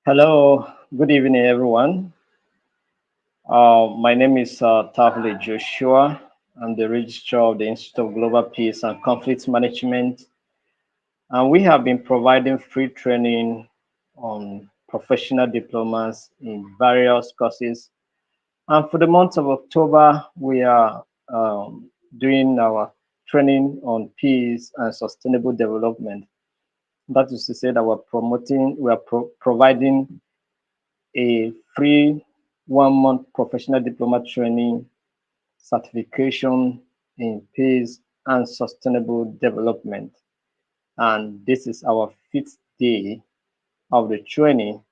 Hello, good evening, everyone. My name is Tavle Joshua. I'm the Registrar of the Institute of Global Peace and Conflict Management, and we have been providing free training on professional diplomas in various courses. And for the month of October, we are doing our training on peace and sustainable development. That is to say that we are providing a free 1 month professional diploma training certification in peace and sustainable development. And this is our fifth day of the training.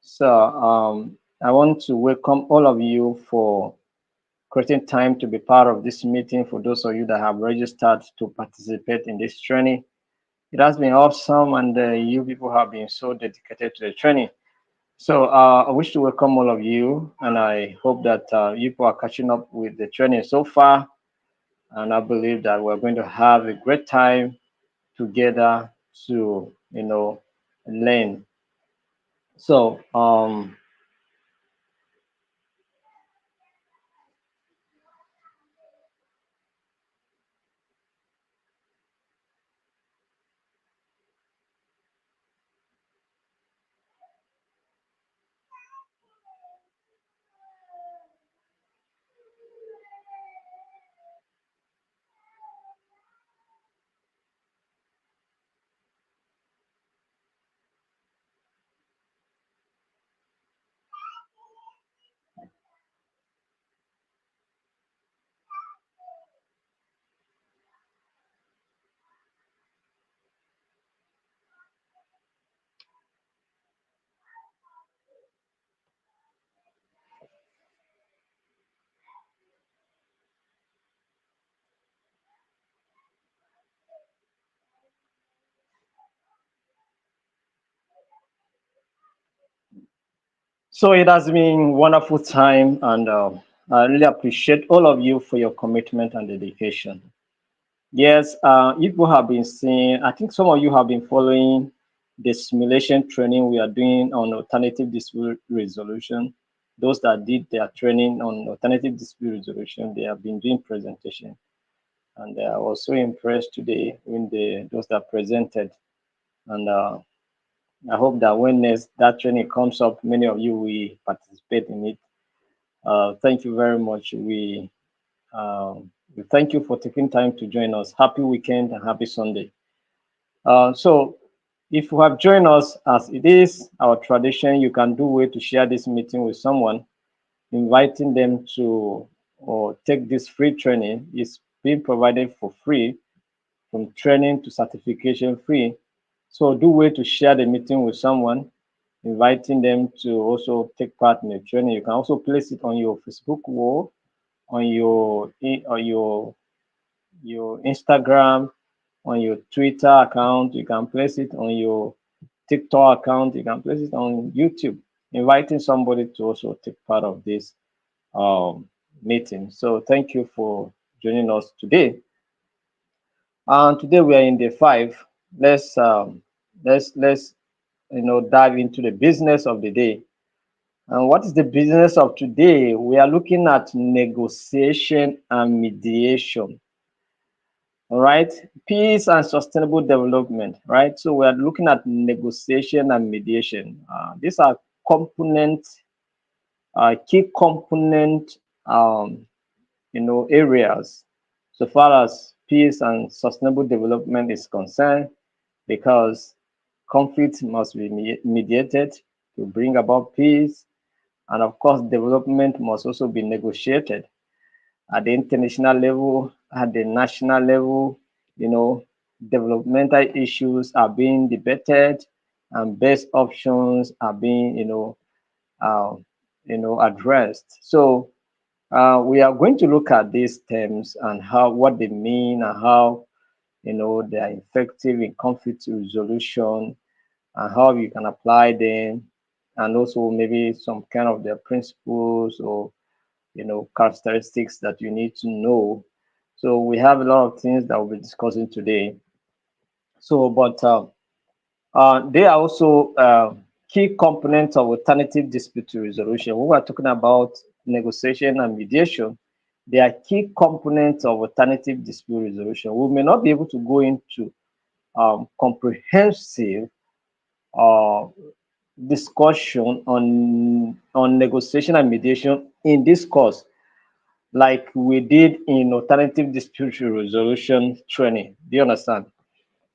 So I want to welcome all of you for creating time to be part of this meeting. For those of you that have registered to participate in this training, it has been awesome, and you people have been so dedicated to the training. So I wish to welcome all of you, and I hope that you people are catching up with the training so far. And I believe that we're going to have a great time together to, learn. So, so it has been wonderful time, and I really appreciate all of you for your commitment and dedication. Yes, you people have been seeing, I think some of you have been following the simulation training we are doing on alternative dispute resolution. Those that did their training on alternative dispute resolution, they have been doing presentation. And I was so impressed today when those that presented. And I hope that when next that training comes up, many of you will participate in it. Thank you very much. We thank you for taking time to join us. Happy weekend and happy Sunday. So, if you have joined us, as it is our tradition, you can do way to share this meeting with someone, inviting them to or take this free training. Is being provided for free, from training to certification free. So, do way to share the meeting with someone, inviting them to also take part in the training. You can also place it on your Facebook wall, on your Instagram, on your Twitter account. You can place it on your TikTok account. You can place it on YouTube, inviting somebody to also take part of this meeting. So thank you for joining us today. And today we are in day five. Let's dive into the business of the day. And what is the business of today? We are looking at negotiation and mediation. All right, peace and sustainable development. Right, so we are looking at negotiation and mediation. These are key component, areas so far as peace and sustainable development is concerned, because conflict must be mediated to bring about peace, and of course, development must also be negotiated at the international level, at the national level. You know, developmental issues are being debated, and best options are being, uh, addressed. So we are going to look at these terms and what they mean, and how they are effective in conflict resolution, and how you can apply them, and also maybe some kind of their principles or characteristics that you need to know. So we have a lot of things that we'll be discussing today. So, but They are also key components of alternative dispute resolution. When we're talking about negotiation and mediation, they are key components of alternative dispute resolution. We may not be able to go into comprehensive uh, discussion on negotiation and mediation in this course, like we did in alternative dispute resolution training. Do you understand?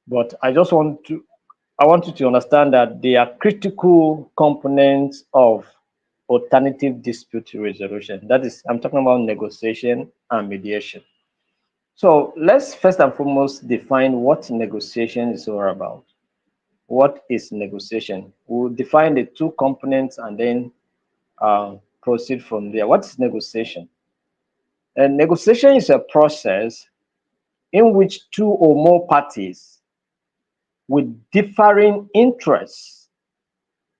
But I want you to understand that they are critical components of alternative dispute resolution. That is, I'm talking about negotiation and mediation. So let's first and foremost define what negotiation is all about. What is negotiation? We'll define the two components and then proceed from there. What is negotiation? And negotiation is a process in which two or more parties with differing interests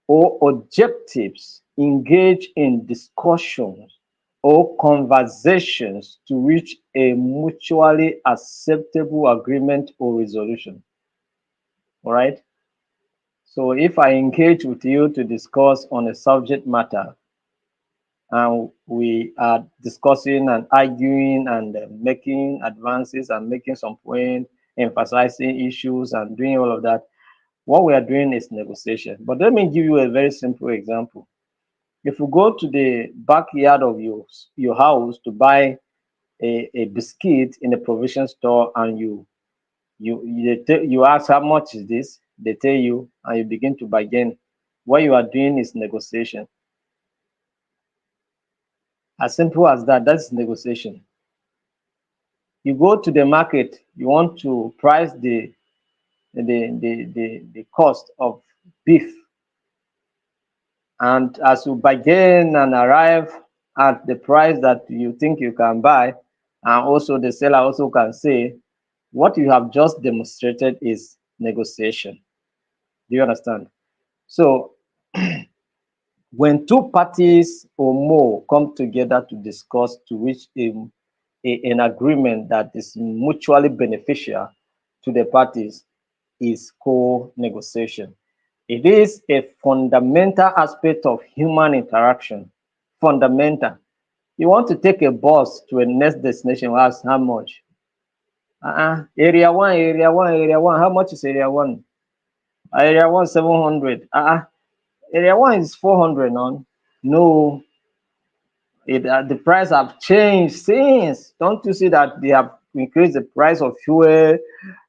or objectives engage in discussions or conversations to reach a mutually acceptable agreement or resolution. All right. So if I engage with you to discuss on a subject matter, and we are discussing and arguing and making advances and making some point, emphasizing issues and doing all of that, what we are doing is negotiation. But let me give you a very simple example. If you go to the backyard of your house to buy a biscuit in a provision store, and you ask how much is this, they tell you, and you begin to bargain. What you are doing is negotiation. As simple as that. That's negotiation. You go to the market, you want to price the cost of beef, and as you bargain and arrive at the price that you think you can buy, and also the seller also can say, what you have just demonstrated is negotiation. Do you understand? So when two parties or more come together to discuss to reach an agreement that is mutually beneficial to the parties, is co-negotiation. It is a fundamental aspect of human interaction. Fundamental. You want to take a bus to a next destination, ask how much? Area one, area one, area one. How much is area one? Area one, 700. Area one is 400 on. No, the price have changed since. Don't you see that they have increased the price of fuel,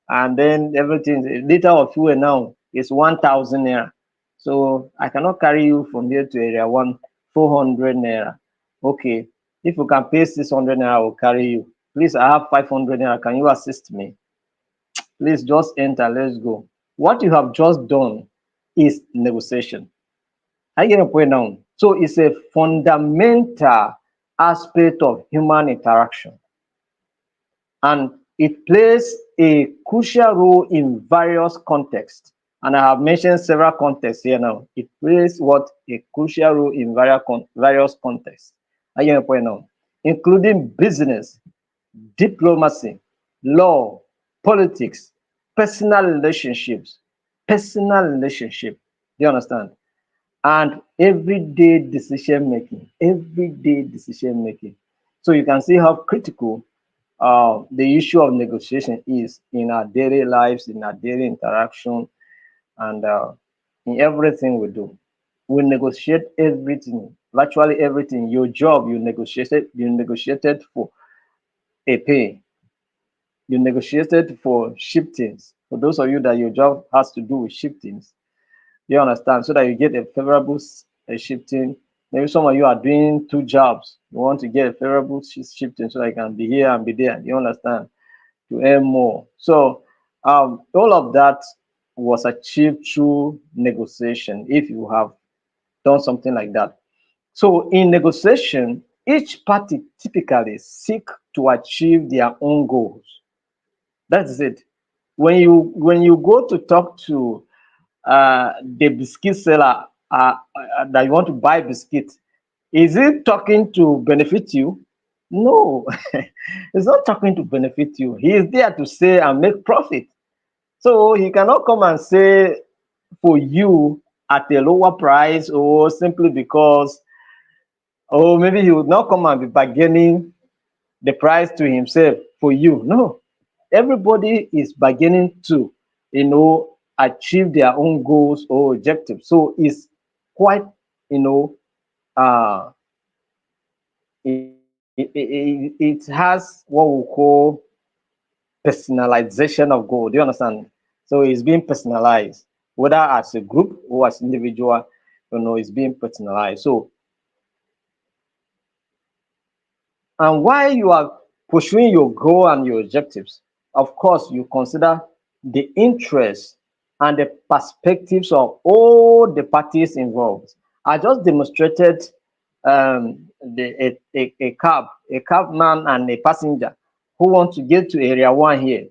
and then everything? A liter of fuel now is 1,000 naira. So I cannot carry you from here to area one 400 naira. Okay, if you can pay 600 naira, I will carry you. Please, I have 500 naira. Can you assist me? Please just enter. Let's go. What you have just done is negotiation. I get a point now. So it's a fundamental aspect of human interaction, and it plays a crucial role in various contexts. And I have mentioned several contexts here now. It plays what a crucial role in various contexts. I get a point now, including business, diplomacy, law, politics, personal relationships, personal relationship. Do you understand? And everyday decision making. So you can see how critical the issue of negotiation is in our daily lives, in our daily interaction, and in everything we do. We negotiate everything, virtually everything. Your job, you negotiated for a pay, you negotiated for shiftings. For those of you that your job has to do with shiftings, you understand, so that you get a favorable shifting. Maybe some of you are doing two jobs. You want to get a favorable shifting so that you can be here and be there. You understand, to earn more. So all of that was achieved through negotiation. If you have done something like that, so in negotiation, each party typically seek to achieve their own goals. That's it. When you go to talk to the biscuit seller that you want to buy biscuit, is it talking to benefit you? No, it's not talking to benefit you. He is there to say and make profit. So he cannot come and say for you at a lower price, or simply because, or maybe he would not come and be bargaining the price to himself for you. No, everybody is bargaining to, achieve their own goals or objectives. So it's quite, you know, uh, it has what we call personalization of goal. Do you understand? So it's being personalized, whether as a group or as individual, it's being personalized. So, and while you are pursuing your goal and your objectives, of course, you consider the interests and the perspectives of all the parties involved. I just demonstrated a cab man and a passenger who want to get to area one here.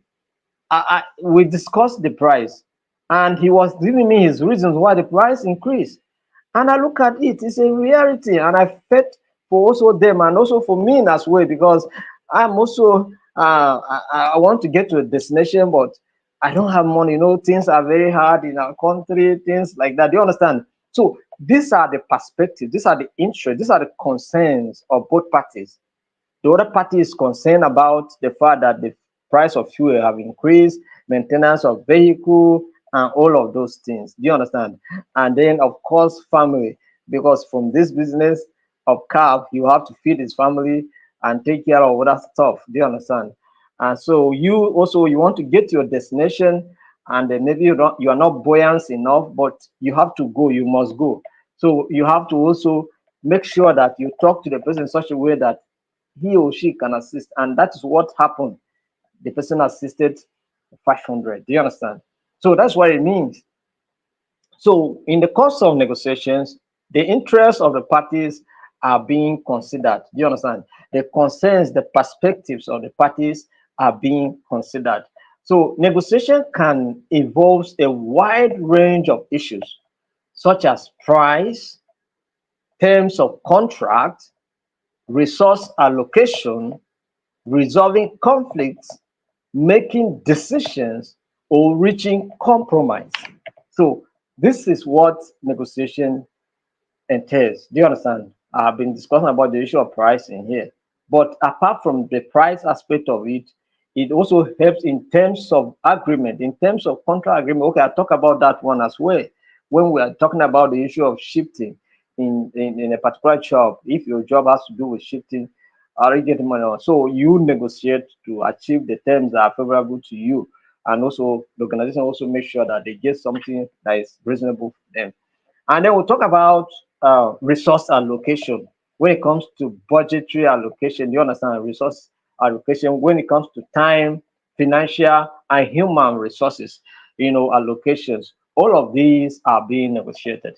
We discussed the price, and he was giving me his reasons why the price increased. And I look at it, it's a reality, and I felt for also them and also for me as well, because I'm also I want to get to a destination, but I don't have money. Things are very hard in our country, things like that. Do you understand? So these are the perspectives, these are the interests, these are the concerns of both parties. The other party is concerned about the fact that the price of fuel have increased, maintenance of vehicle, and all of those things. Do you understand? And then, of course, family, because from this business of car, you have to feed his family and take care of other stuff. Do you understand? And so you want to get to your destination, and then maybe you are not buoyant enough, but you have to go. You must go. So you have to also make sure that you talk to the person in such a way that he or she can assist, and that is what happened. The person assisted 500. Do you understand? So that's what it means. So in the course of negotiations, the interests of the parties are being considered. Do you understand? The concerns, the perspectives of the parties are being considered. So negotiation can involve a wide range of issues, such as price, terms of contract, resource allocation, resolving conflicts, making decisions, or reaching compromise. So this is what negotiation entails. Do you understand? I've been discussing about the issue of pricing here. But apart from the price aspect of it, it also helps in terms of agreement, in terms of contract agreement. Okay, I'll talk about that one as well. When we are talking about the issue of shifting in a particular job, if your job has to do with shifting, are you getting money on? So you negotiate to achieve the terms that are favorable to you. And also the organization also make sure that they get something that is reasonable for them. And then we'll talk about resource allocation. When it comes to budgetary allocation, you understand resource allocation when it comes to time, financial, and human resources, allocations. All of these are being negotiated.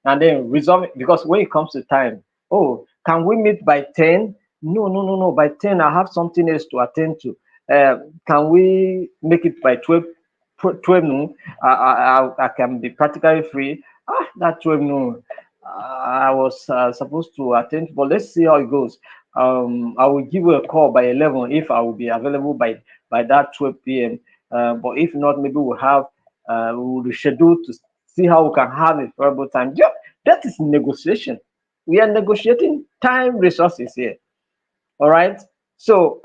And then resolve because when it comes to time, oh, can we meet by 10? No, no, no, no. By 10, I have something else to attend to. Can we make it by 12 noon? I can be practically free. That 12 noon. I was supposed to attend, but let's see how it goes. I will give you a call by 11 if I will be available by that 12 p.m. But if not, maybe we'll reschedule to see how we can have a favorable time. Yeah, that is negotiation. We are negotiating time resources here. All right. So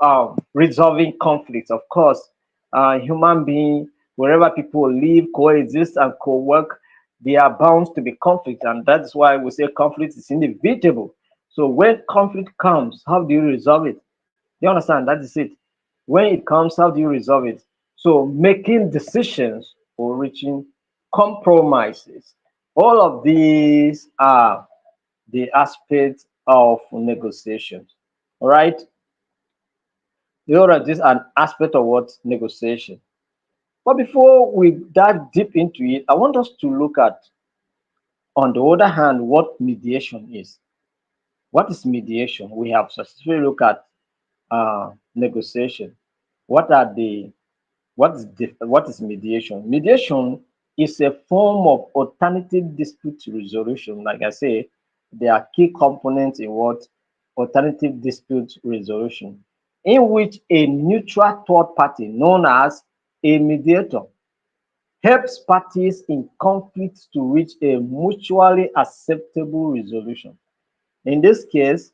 resolving conflicts, of course, human being, wherever people live, coexist, and co-work, there are bound to be conflict, and that's why we say conflict is inevitable. So when conflict comes, how do you resolve it? You understand? That is it. When it comes, how do you resolve it? So making decisions or reaching compromises. All of these are the aspects of negotiations. All right. You know that this is an aspect of what negotiation. But before we dive deep into it, I want us to look at, on the other hand, what mediation is. What is mediation? We have successfully looked at negotiation. What are the what is mediation? Mediation is a form of alternative dispute resolution. Like I say, there are key components in what alternative dispute resolution, in which a neutral third party known as a mediator helps parties in conflicts to reach a mutually acceptable resolution. In this case,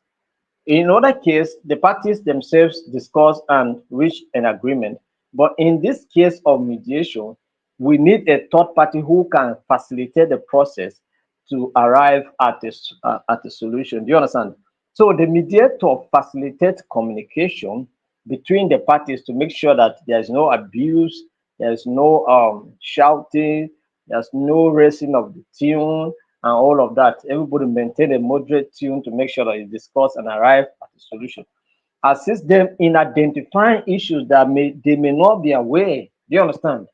in other case, the parties themselves discuss and reach an agreement. But in this case of mediation, we need a third party who can facilitate the process to arrive at at a solution. Do you understand? So the mediator facilitates communication between the parties to make sure that there's no abuse, there's no shouting, there's no raising of the tune, and all of that. Everybody maintain a moderate tune to make sure that it's discussed and arrive at a solution. Assist them in identifying issues that they may not be aware. Do you understand?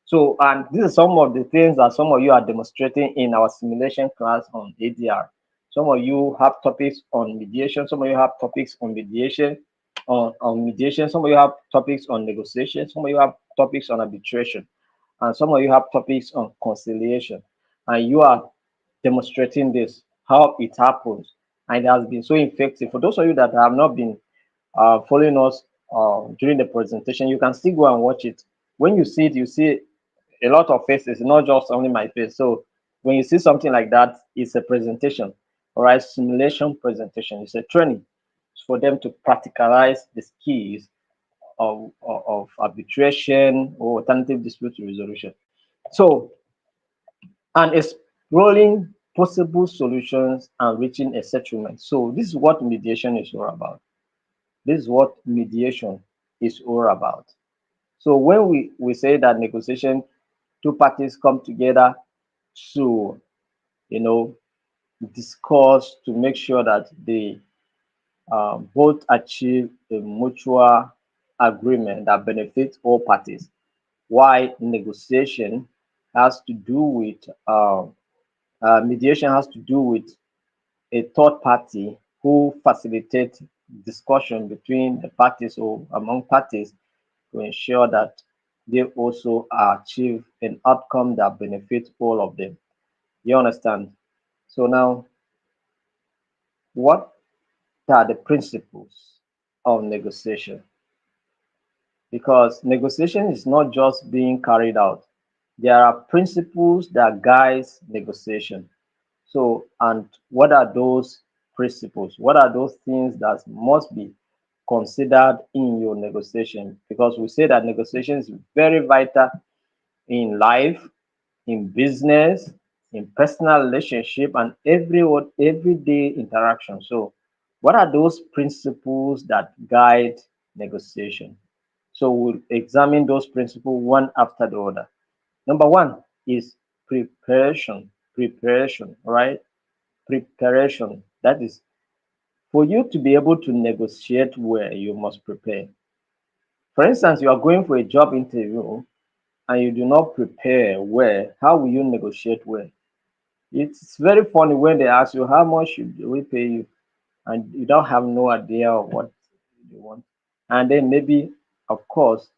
So, and this is some of the things that some of you are demonstrating in our simulation class on ADR. Some of you have topics on mediation. Some of you have topics on mediation, on mediation. Some of you have topics on negotiation. Some of you have topics on arbitration, and some of you have topics on conciliation. And you are demonstrating this, how it happens, and it has been so effective. For those of you that have not been following us during the presentation, you can still go and watch it. When you see it, you see a lot of faces, not just only my face. So when you see something like that, it's a presentation, all right, simulation presentation. It's a training for them to practicalize the skills of arbitration or alternative dispute resolution. So, and exploring possible solutions and reaching a settlement. So this is what mediation is all about. This is what mediation is all about. So when we say that negotiation, two parties come together to, you know, discuss to make sure that they both achieve a mutual agreement that benefits all parties. Why negotiation has to do with mediation has to do with a third party who facilitates discussion between the parties or among parties to ensure that they also achieve an outcome that benefits all of them. You understand? So now, what are the principles of negotiation? Because negotiation is not just being carried out. There are principles that guides negotiation. So, and what are those principles? What are those things that must be considered in your negotiation? Because we say that negotiation is very vital in life, in business, in personal relationship, and everyday interaction. So, what are those principles that guide negotiation? So, we'll examine those principles one after the other. Number one is preparation. Preparation, right? Preparation. That is, for you to be able to negotiate well, you must prepare. For instance, you are going for a job interview and you do not prepare well, how will you negotiate well? It's very funny when they ask you how much should we pay you, and you don't have no idea of what you want. And then maybe, of course,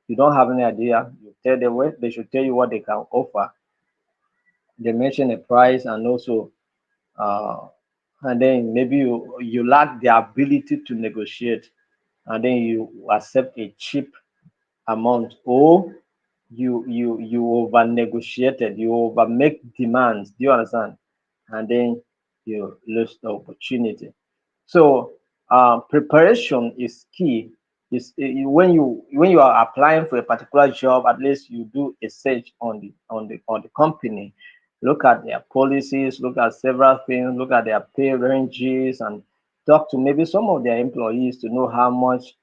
you don't have any idea. You tell them what they should tell you what they can offer. They mention a price, and also uh, and then maybe you lack the ability to negotiate, and then you accept a cheap amount, or you over negotiated, you over make demands. Do you understand? And then you lose the opportunity. So preparation is key. Is when you are applying for a particular job, at least you do a search on the company, look at their policies, look at several things, look at their pay ranges, and talk to maybe some of their employees to know how much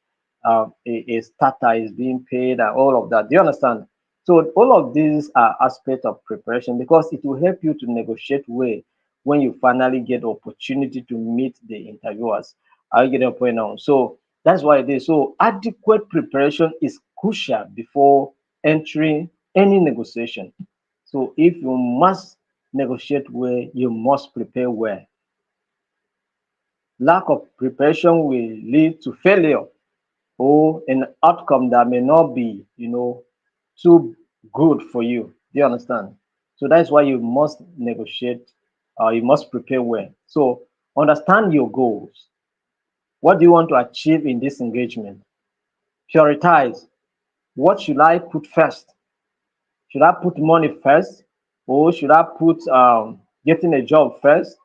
a starter is being paid and all of that. Do you understand? So all of these are aspects of preparation because it will help you to negotiate well when you finally get the opportunity to meet the interviewers. I get your point now. So that's why it is. So adequate preparation is crucial before entering any negotiation. So if you must negotiate well, you must prepare well. Lack of preparation will lead to failure or an outcome that may not be, too good for you. Do you understand? So that's why you must negotiate, you must prepare well. So understand your goals. What do you want to achieve in this engagement? Prioritize. What should I put first? Should I put money first, or should I put getting a job first?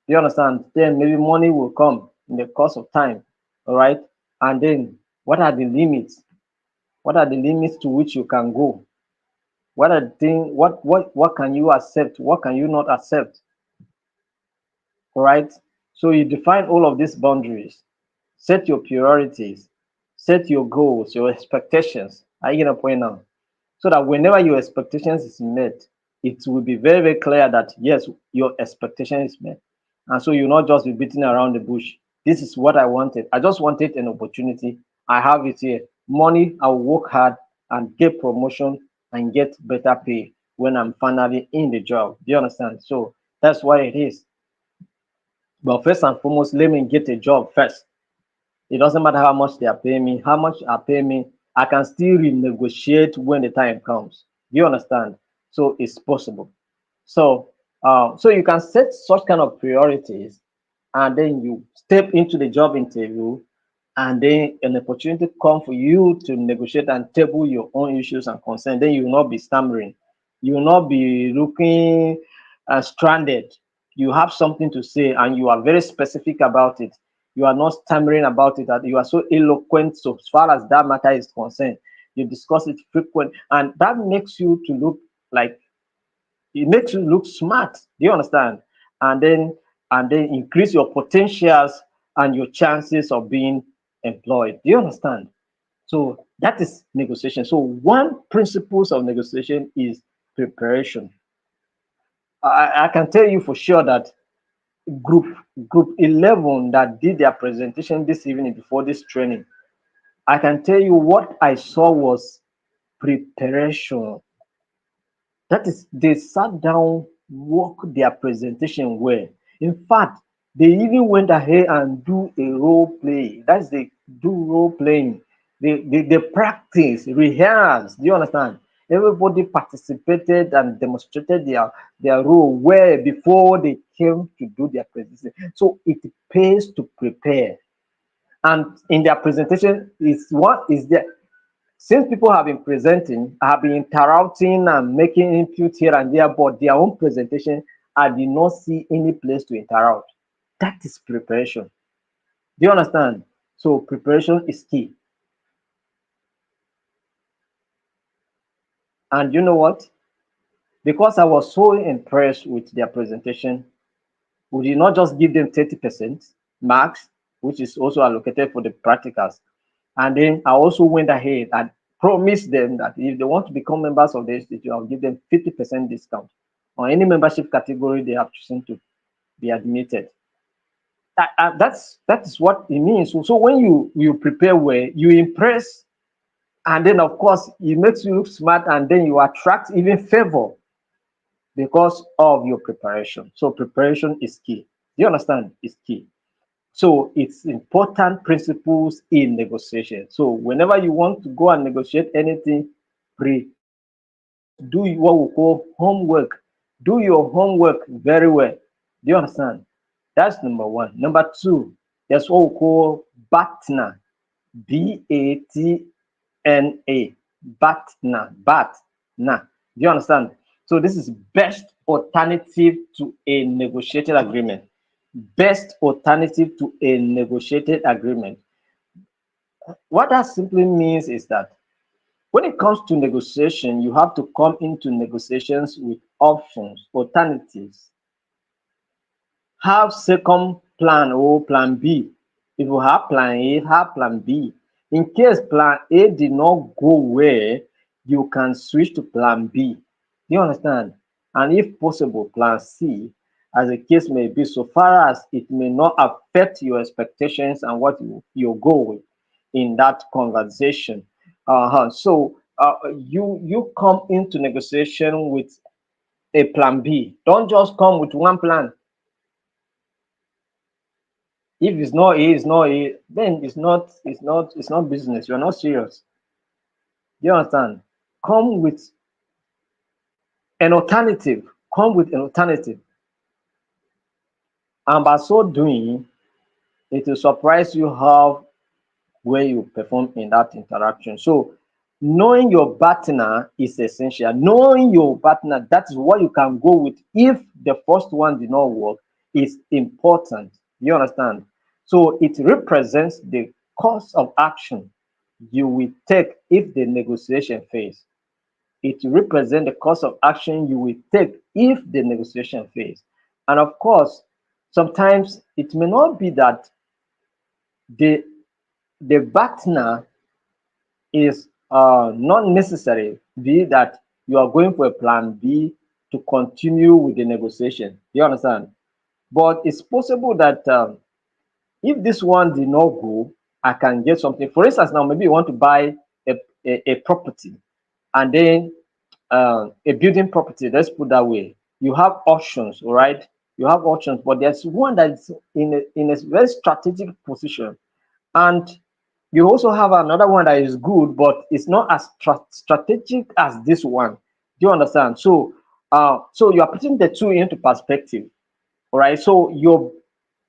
Do you understand? Then maybe money will come in the course of time. All right. And then what are the limits? What are the limits to which you can go? What are the things, what can you accept? What can you not accept? All right. So you define all of these boundaries, set your priorities, set your goals, your expectations. Are you getting a point now? So that whenever your expectations is met, it will be very, very clear that yes, your expectation is met. And so you'll not just be beating around the bush. This is what I wanted. I just wanted an opportunity. I have it here. Money, I will work hard and get promotion and get better pay when I'm finally in the job. Do you understand? So that's why it is. But first and foremost, let me get a job first. It doesn't matter how much they are paying me, how much are paying me, I can still renegotiate when the time comes. Do you understand? So it's possible. So so you can set such kind of priorities, and then you step into the job interview, and then an opportunity come for you to negotiate and table your own issues and concerns. Then you will not be stammering, you will not be looking stranded. You have something to say and you are very specific about it. You are not stammering about it, that you are so eloquent. So as far as that matter is concerned, you discuss it frequent, and that makes you to look like, it makes you look smart. Do you understand? And then increase your potentials and your chances of being employed. Do you understand? So that is negotiation. So one principles of negotiation is preparation. I can tell you for sure that group group 11 that did their presentation this evening before this training, I can tell you what I saw was preparation. That is, they sat down, worked their presentation well. In fact, they even went ahead and do a role play. That's they do role playing. They practice, rehearse. Do you understand? Everybody participated and demonstrated their role well before they came to do their presentation. So it pays to prepare. And in their presentation, is what is there, since people have been presenting, have been interrupting and making input here and there, but their own presentation, I did not see any place to interrupt. That is preparation. Do you understand? So preparation is key. And you know what? Because I was so impressed with their presentation, we did not just give them 30% marks, which is also allocated for the practicals. And then I also went ahead and promised them that if they want to become members of the institute, I'll give them 50% discount on any membership category they have chosen to be admitted. That is what it means. So when you prepare well, you impress, and then of course it makes you look smart, and then you attract even favor because of your preparation. So preparation is key. Do you understand? It's key. So it's important principles in negotiation. So whenever you want to go and negotiate anything, do what we call homework. Do your homework very well. Do you understand? That's number one. Number two, there's what we call BATNA. BATNA. BATNA. BATNA. Do you understand? So this is best alternative to a negotiated agreement. Best alternative to a negotiated agreement. What that simply means is that when it comes to negotiation, you have to come into negotiations with options, alternatives. Have second plan or plan B. If you have plan A, have plan B. In case plan A did not go well, you can switch to plan B. Do you understand? And if possible, plan C, as the case may be, so far as it may not affect your expectations and what you go with in that conversation. So you come into negotiation with a plan B. Don't just come with one plan. If it's not A, it's not A, then it's not business. You're not serious. Do you understand? Come with an alternative. Come with an alternative. And by so doing, it will surprise you how well you perform in that interaction. So Knowing your partner is essential. Knowing your partner, that is what you can go with. If the first one did not work, is important. You understand? So it represents the course of action you will take if the negotiation fails. It represents the course of action you will take if the negotiation fails. And of course, sometimes it may not be that the the partner is not necessary, be that you are going for a plan B to continue with the negotiation. You understand? But it's possible that if this one did not go, I can get something. For instance, now maybe you want to buy a property, and then a building property. Let's put that way. You have options, all right? You have options, but there's one that's in a very strategic position, and you also have another one that is good, but it's not as strategic as this one. Do you understand? So, so you are putting the two into perspective, all right? So your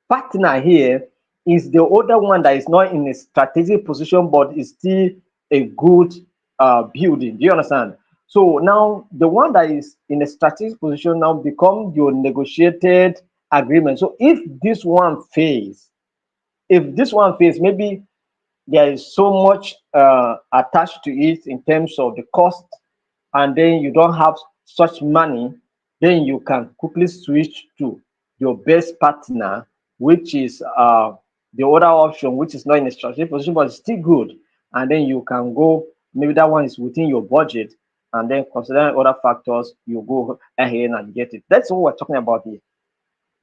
partner here is the other one that is not in a strategic position, but is still a good building. Do you understand? So now the one that is in a strategic position now become your negotiated agreement. So if this one fails, maybe there is so much attached to it in terms of the cost, and then you don't have such money, then you can quickly switch to your best partner, which is the other option, which is not in a strategic position but it's still good. And then you can go, maybe that one is within your budget, and then considering other factors, you go ahead and get it. That's what we're talking about here.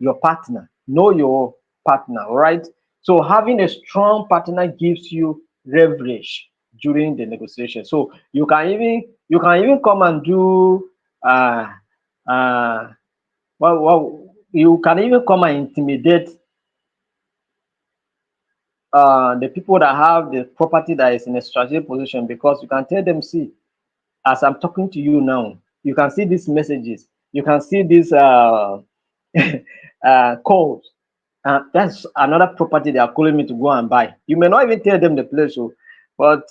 Your partner. Know your partner, all right? So having a strong partner gives you leverage during the negotiation. So you can even come and do uh well, you can even come and intimidate the people that have the property that is in a strategic position, because you can tell them, see, as I'm talking to you now, you can see these messages, you can see these codes. That's another property they are calling me to go and buy. You may not even tell them the place, so, but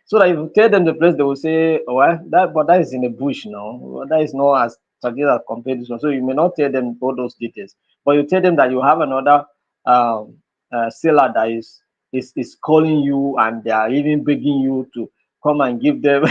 so that if you tell them the place, they will say, "Oh, well, that is in the bush now. Well, that is not as strategic as compared to this one." So you may not tell them all those details, but you tell them that you have another um, seller that is calling you, and they are even begging you to come and give them.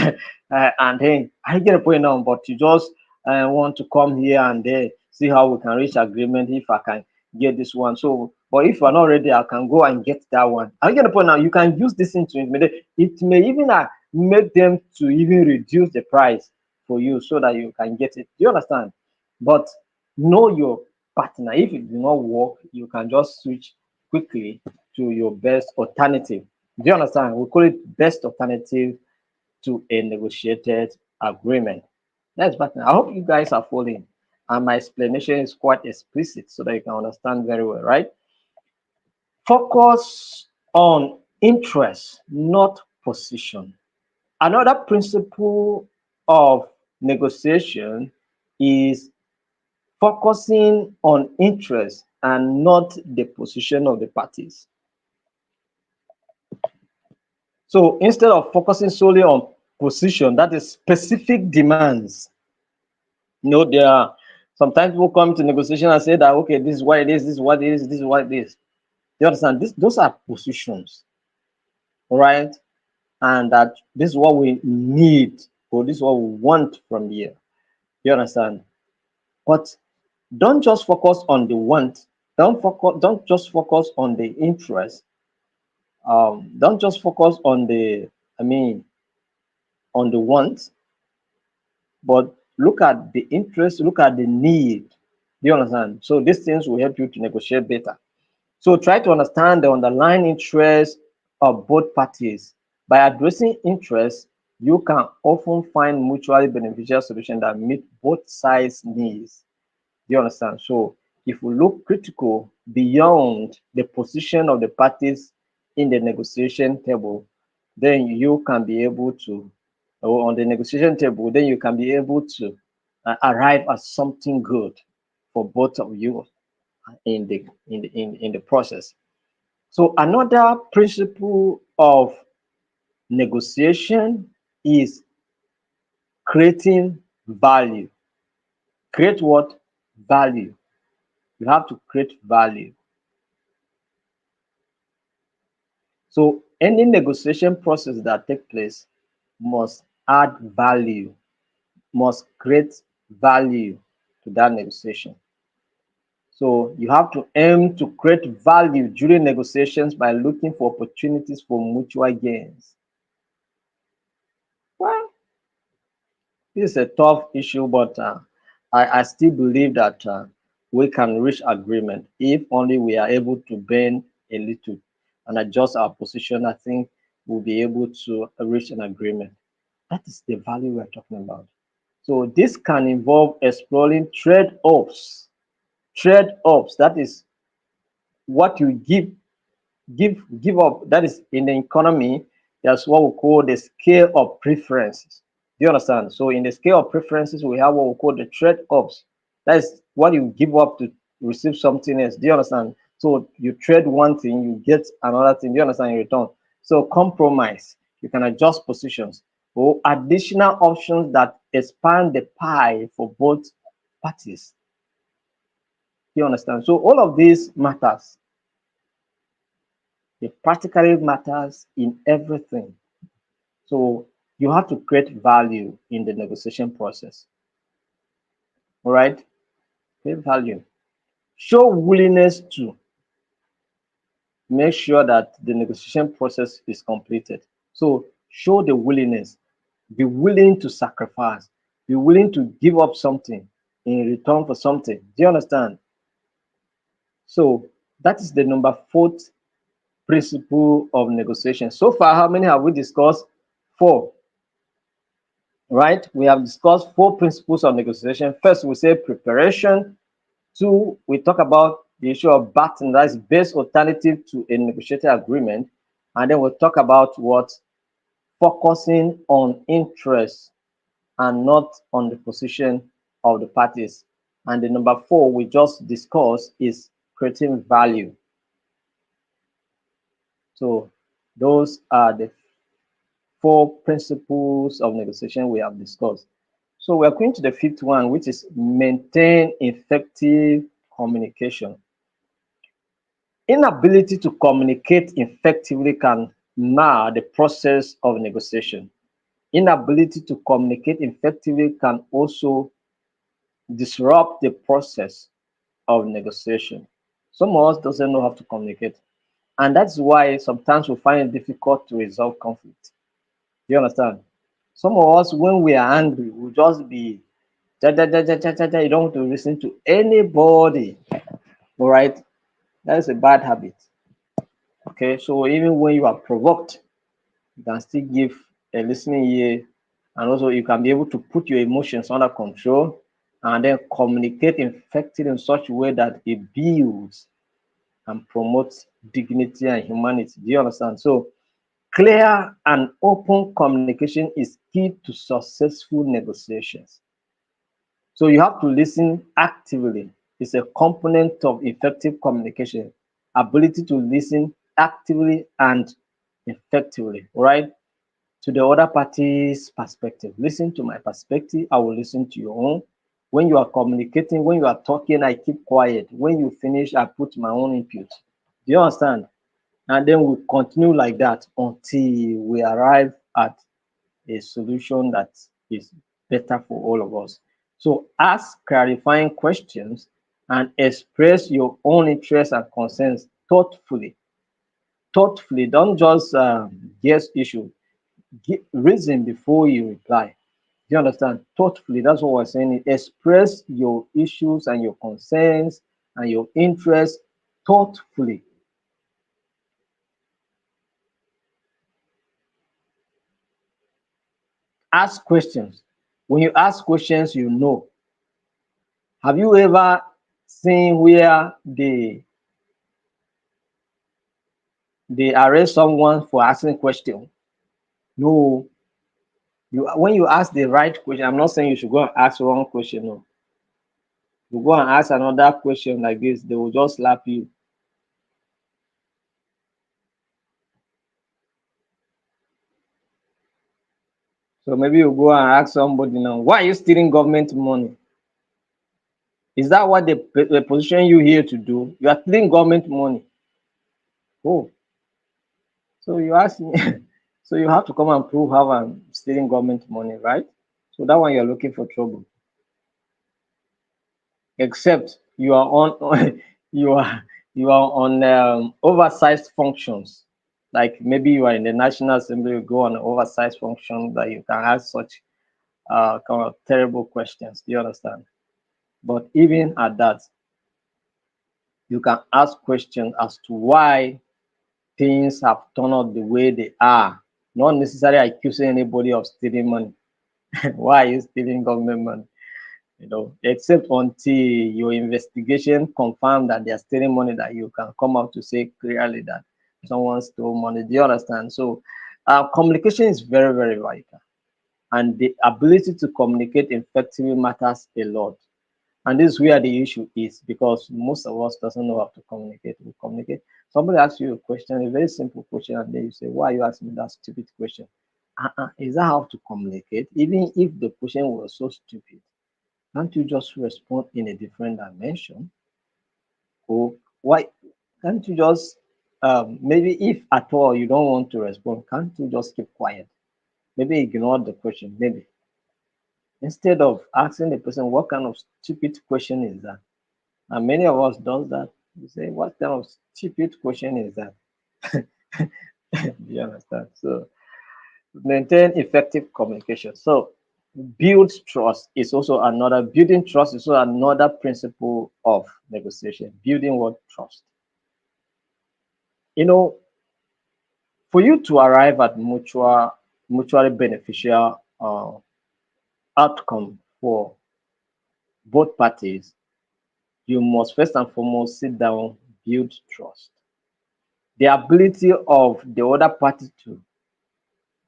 And then I get a point now, but you just want to come here and there, see how we can reach agreement if I can get this one. So, but if you're not ready, I can go and get that one. I get the point now. You can use this into intimidate. It may even make them to even reduce the price for you so that you can get it. Do you understand? But know your partner. If it do not work, you can just switch quickly to your best alternative. Do you understand? We call it best alternative to a negotiated agreement. That's partner. I hope you guys are following. And my explanation is quite explicit so that you can understand very well, right? Focus on interest, not position. Another principle of negotiation is focusing on interest and not the position of the parties. So instead of focusing solely on position, that is specific demands. There are sometimes people come to negotiation and say that, okay, this is what it is, this is what it is, this is what it is. You understand? Those are positions, all right? And that this is what we need, or this is what we want from here. You understand? But don't just focus on the want. Don't just focus on the interest. Don't just focus on on the want, but look at the interest, look at the need. Do you understand? So these things will help you to negotiate better. So try to understand the underlying interest of both parties. By addressing interests, you can often find mutually beneficial solutions that meet both sides' needs. Do you understand? So if we look critical beyond the position of the parties in the negotiation table, then you can be able to, or on the negotiation table, then you can be able to arrive at something good for both of you in the process. So another principle of Negotiation is creating value. Create what? Value. You have to create value. So any negotiation process that take place must add value, must create value to that negotiation. So you have to aim to create value during negotiations by looking for opportunities for mutual gains. Well, this is a tough issue, but I still believe that we can reach agreement if only we are able to bend a little and adjust our position. I think we'll be able to reach an agreement. That is the value we're talking about. So this can involve exploring trade-offs. Trade-offs, that is what you give up. That is in the economy, there's what we call the scale of preferences. Do you understand? So in the scale of preferences, we have what we call the trade-offs. That is what you give up to receive something else. Do you understand? So you trade one thing, you get another thing. Do you understand? In return. So compromise, you can adjust positions or additional options that expand the pie for both parties. Do you understand? So all of this matters. It practically matters in everything. So you have to create value in the negotiation process. All right? Create value. Show willingness to make sure that the negotiation process is completed. So show the willingness. Be willing to sacrifice. Be willing to give up something in return for something. Do you understand? So that is the number fourth principle of negotiation. So far, how many have we discussed? Four. Right? We have discussed four principles of negotiation. First, we say preparation. Two, we talk about the issue of bargaining, that is best alternative to a negotiated agreement. And then we'll talk about what? Focusing on interest and not on the position of the parties. And the number four we just discussed is creating value. So those are the four principles of negotiation we have discussed. So we're going to the fifth one, which is maintain effective communication. Inability to communicate effectively can mar the process of negotiation. Inability to communicate effectively can also disrupt the process of negotiation. Some of us doesn't know how to communicate, and that's why sometimes we find it difficult to resolve conflict. Do you understand? Some of us, when we are angry, will just be ja, ja, ja, ja, ja, ja, ja. You don't want to listen to anybody. All right, that is a bad habit. Okay, so even when you are provoked, you can still give a listening ear, and also you can be able to put your emotions under control and then communicate effectively in such a way that it builds and promotes dignity and humanity. Do you understand? So clear and open communication is key to successful negotiations. So you have to listen actively. It's a component of effective communication. Ability to listen actively and effectively, right? To the other party's perspective. Listen to my perspective. I will listen to your own. When you are communicating, when you are talking, I keep quiet. When you finish, I put my own input. Do you understand? And then we continue like that until we arrive at a solution that is better for all of us. So ask clarifying questions and express your own interests and concerns thoughtfully. Thoughtfully, don't just guess issue. Reason before you reply. Do you understand? Thoughtfully, that's what we're saying. Express your issues and your concerns and your interests thoughtfully. Ask questions. When you ask questions, you know. Have you ever seen where they arrest someone for asking question? No. You when you ask the right question, I'm not saying you should go and ask wrong question. No. You go and ask another question like this, they will just slap you. So maybe you go and ask somebody now, why are you stealing government money? Is that what they position you here to do? You are stealing government money. Oh, so you ask me, so you have to come and prove how I'm stealing government money, right? So that one you're looking for trouble. Except you are on, you are you are on oversized functions. Like maybe you are in the National Assembly, you go on an oversized function that you can ask such kind of terrible questions. Do you understand? But even at that, you can ask questions as to why things have turned out the way they are, not necessarily accusing anybody of stealing money. Why are you stealing government money? Except until your investigation confirm that they are stealing money, that you can come out to say clearly that someone stole money. Do you understand? So, communication is very, very vital, and the ability to communicate effectively matters a lot. And this is where the issue is, because most of us doesn't know how to communicate. We communicate. Somebody asks you a question, a very simple question, and then you say, "Why are you asking me that stupid question?" Is that how to communicate? Even if the question was so stupid, can't you just respond in a different dimension? Or why can't you just maybe if at all you don't want to respond, can't you just keep quiet? Maybe ignore the question. Maybe instead of asking the person, "What kind of stupid question is that?" And many of us does that. You say, "What kind of stupid question is that?" Do you understand? So maintain effective communication. So building trust is also another principle of negotiation. Building what trust. You know, for you to arrive at mutually beneficial outcome for both parties, you must first and foremost sit down, build trust. The ability of the other party to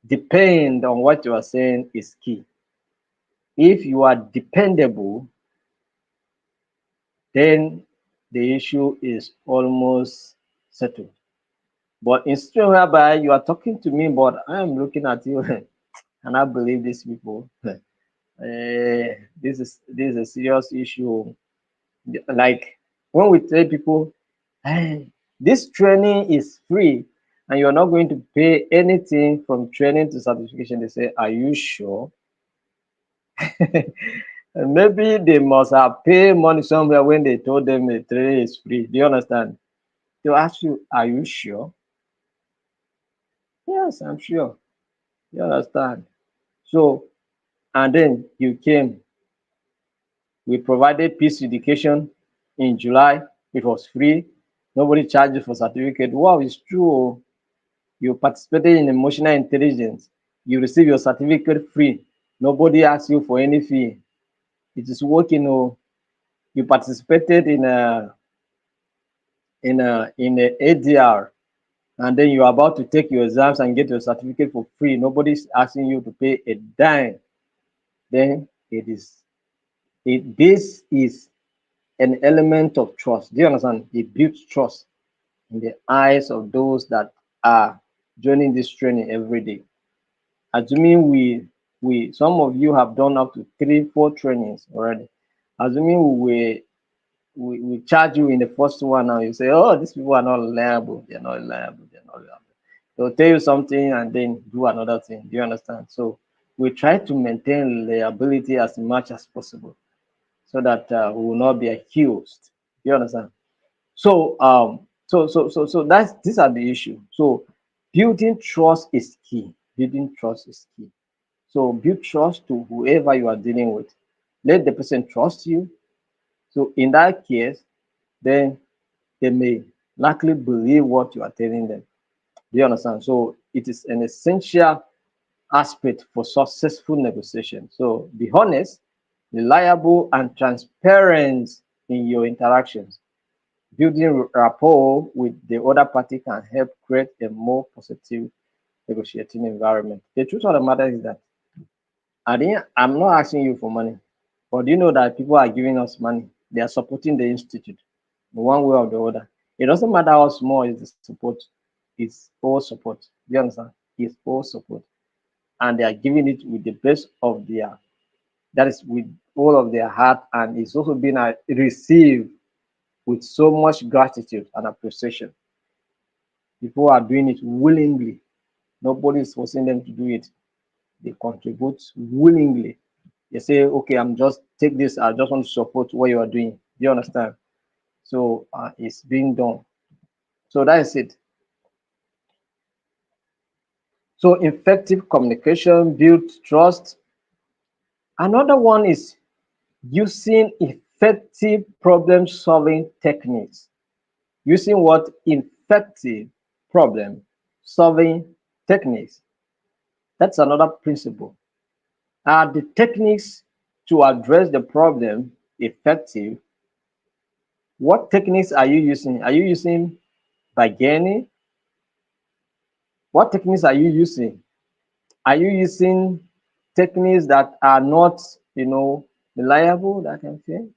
depend on what you are saying is key. If you are dependable, then the issue is almost settled. But in situation whereby you are talking to me, but I am looking at you, and I believe these people, this is a serious issue. Like when we tell people, hey, this training is free, and you're not going to pay anything from training to certification, they say, "Are you sure?" And maybe they must have paid money somewhere when they told them the training is free. Do you understand? They'll ask you, "Are you sure?" Yes, I'm sure. You understand? So, and then you came. We provided peace education in July. It was free. Nobody charged you for certificate. Wow, it's true. Oh. You participated in emotional intelligence. You receive your certificate free. Nobody asked you for any fee. It is working. Oh. You participated in a ADR, and then you're about to take your exams and get your certificate for free. Nobody's asking you to pay a dime. Then this is an element of trust. Do you understand? It builds trust in the eyes of those that are joining this training every day. Assuming we some of you have done up to 3, 4 trainings already. Assuming we charge you in the first one now, you say, "Oh, these people are not reliable, they're not reliable, they're not reliable." They'll tell you something and then do another thing. Do you understand? So we try to maintain reliability as much as possible so that we will not be accused. Do you understand? So that's these are the issue. So building trust is key. Building trust is key. So build trust to whoever you are dealing with. Let the person trust you. So in that case, then they may likely believe what you are telling them. Do you understand? So it is an essential aspect for successful negotiation. So be honest, reliable, and transparent in your interactions. Building rapport with the other party can help create a more positive negotiating environment. The truth of the matter is that I'm not asking you for money, but do you know that people are giving us money? They are supporting the institute in one way or the other. It doesn't matter how small is the support, it's all support. Do you understand? It's all support. and they are giving it with the best of their, that is with all of their heart, and it's also being received with so much gratitude and appreciation. People are doing it willingly. Nobody is forcing them to do it. They contribute willingly. They say, okay, I'm just take this. I just want to support what you are doing. Do you understand? So it's being done. So that is it. So effective communication builds trust. Another one is using effective problem solving techniques. Using what? Effective problem solving techniques. That's another principle. Are the techniques to address the problem effective? What techniques are you using? Are you using bargaining? What techniques are you using? Are you using techniques that are not, reliable, that kind of thing?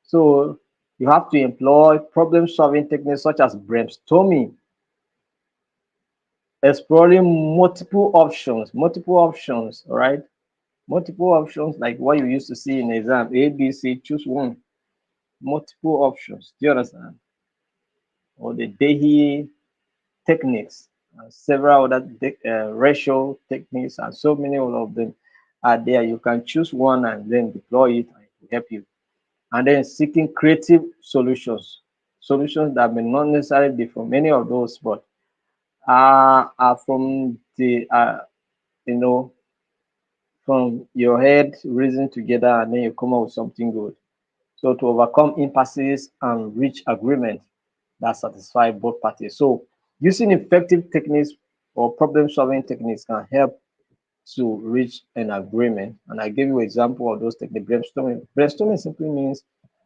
So you have to employ problem solving techniques such as brainstorming, exploring multiple options, all right? Multiple options like what you used to see in exam, A, B, C, choose one. Multiple options. Do you understand? Or the Dehi techniques, several other ratio techniques, and so many of them are there. You can choose one and then deploy it, and it will help you. And then seeking creative solutions that may not necessarily be from any of those, but are from the you know from your head reason together, and then you come up with something good. So to overcome impasses and reach agreement that satisfy both parties. So using effective techniques or problem solving techniques can help to reach an agreement. And I gave you an example of those techniques. Brainstorming. Brainstorming simply means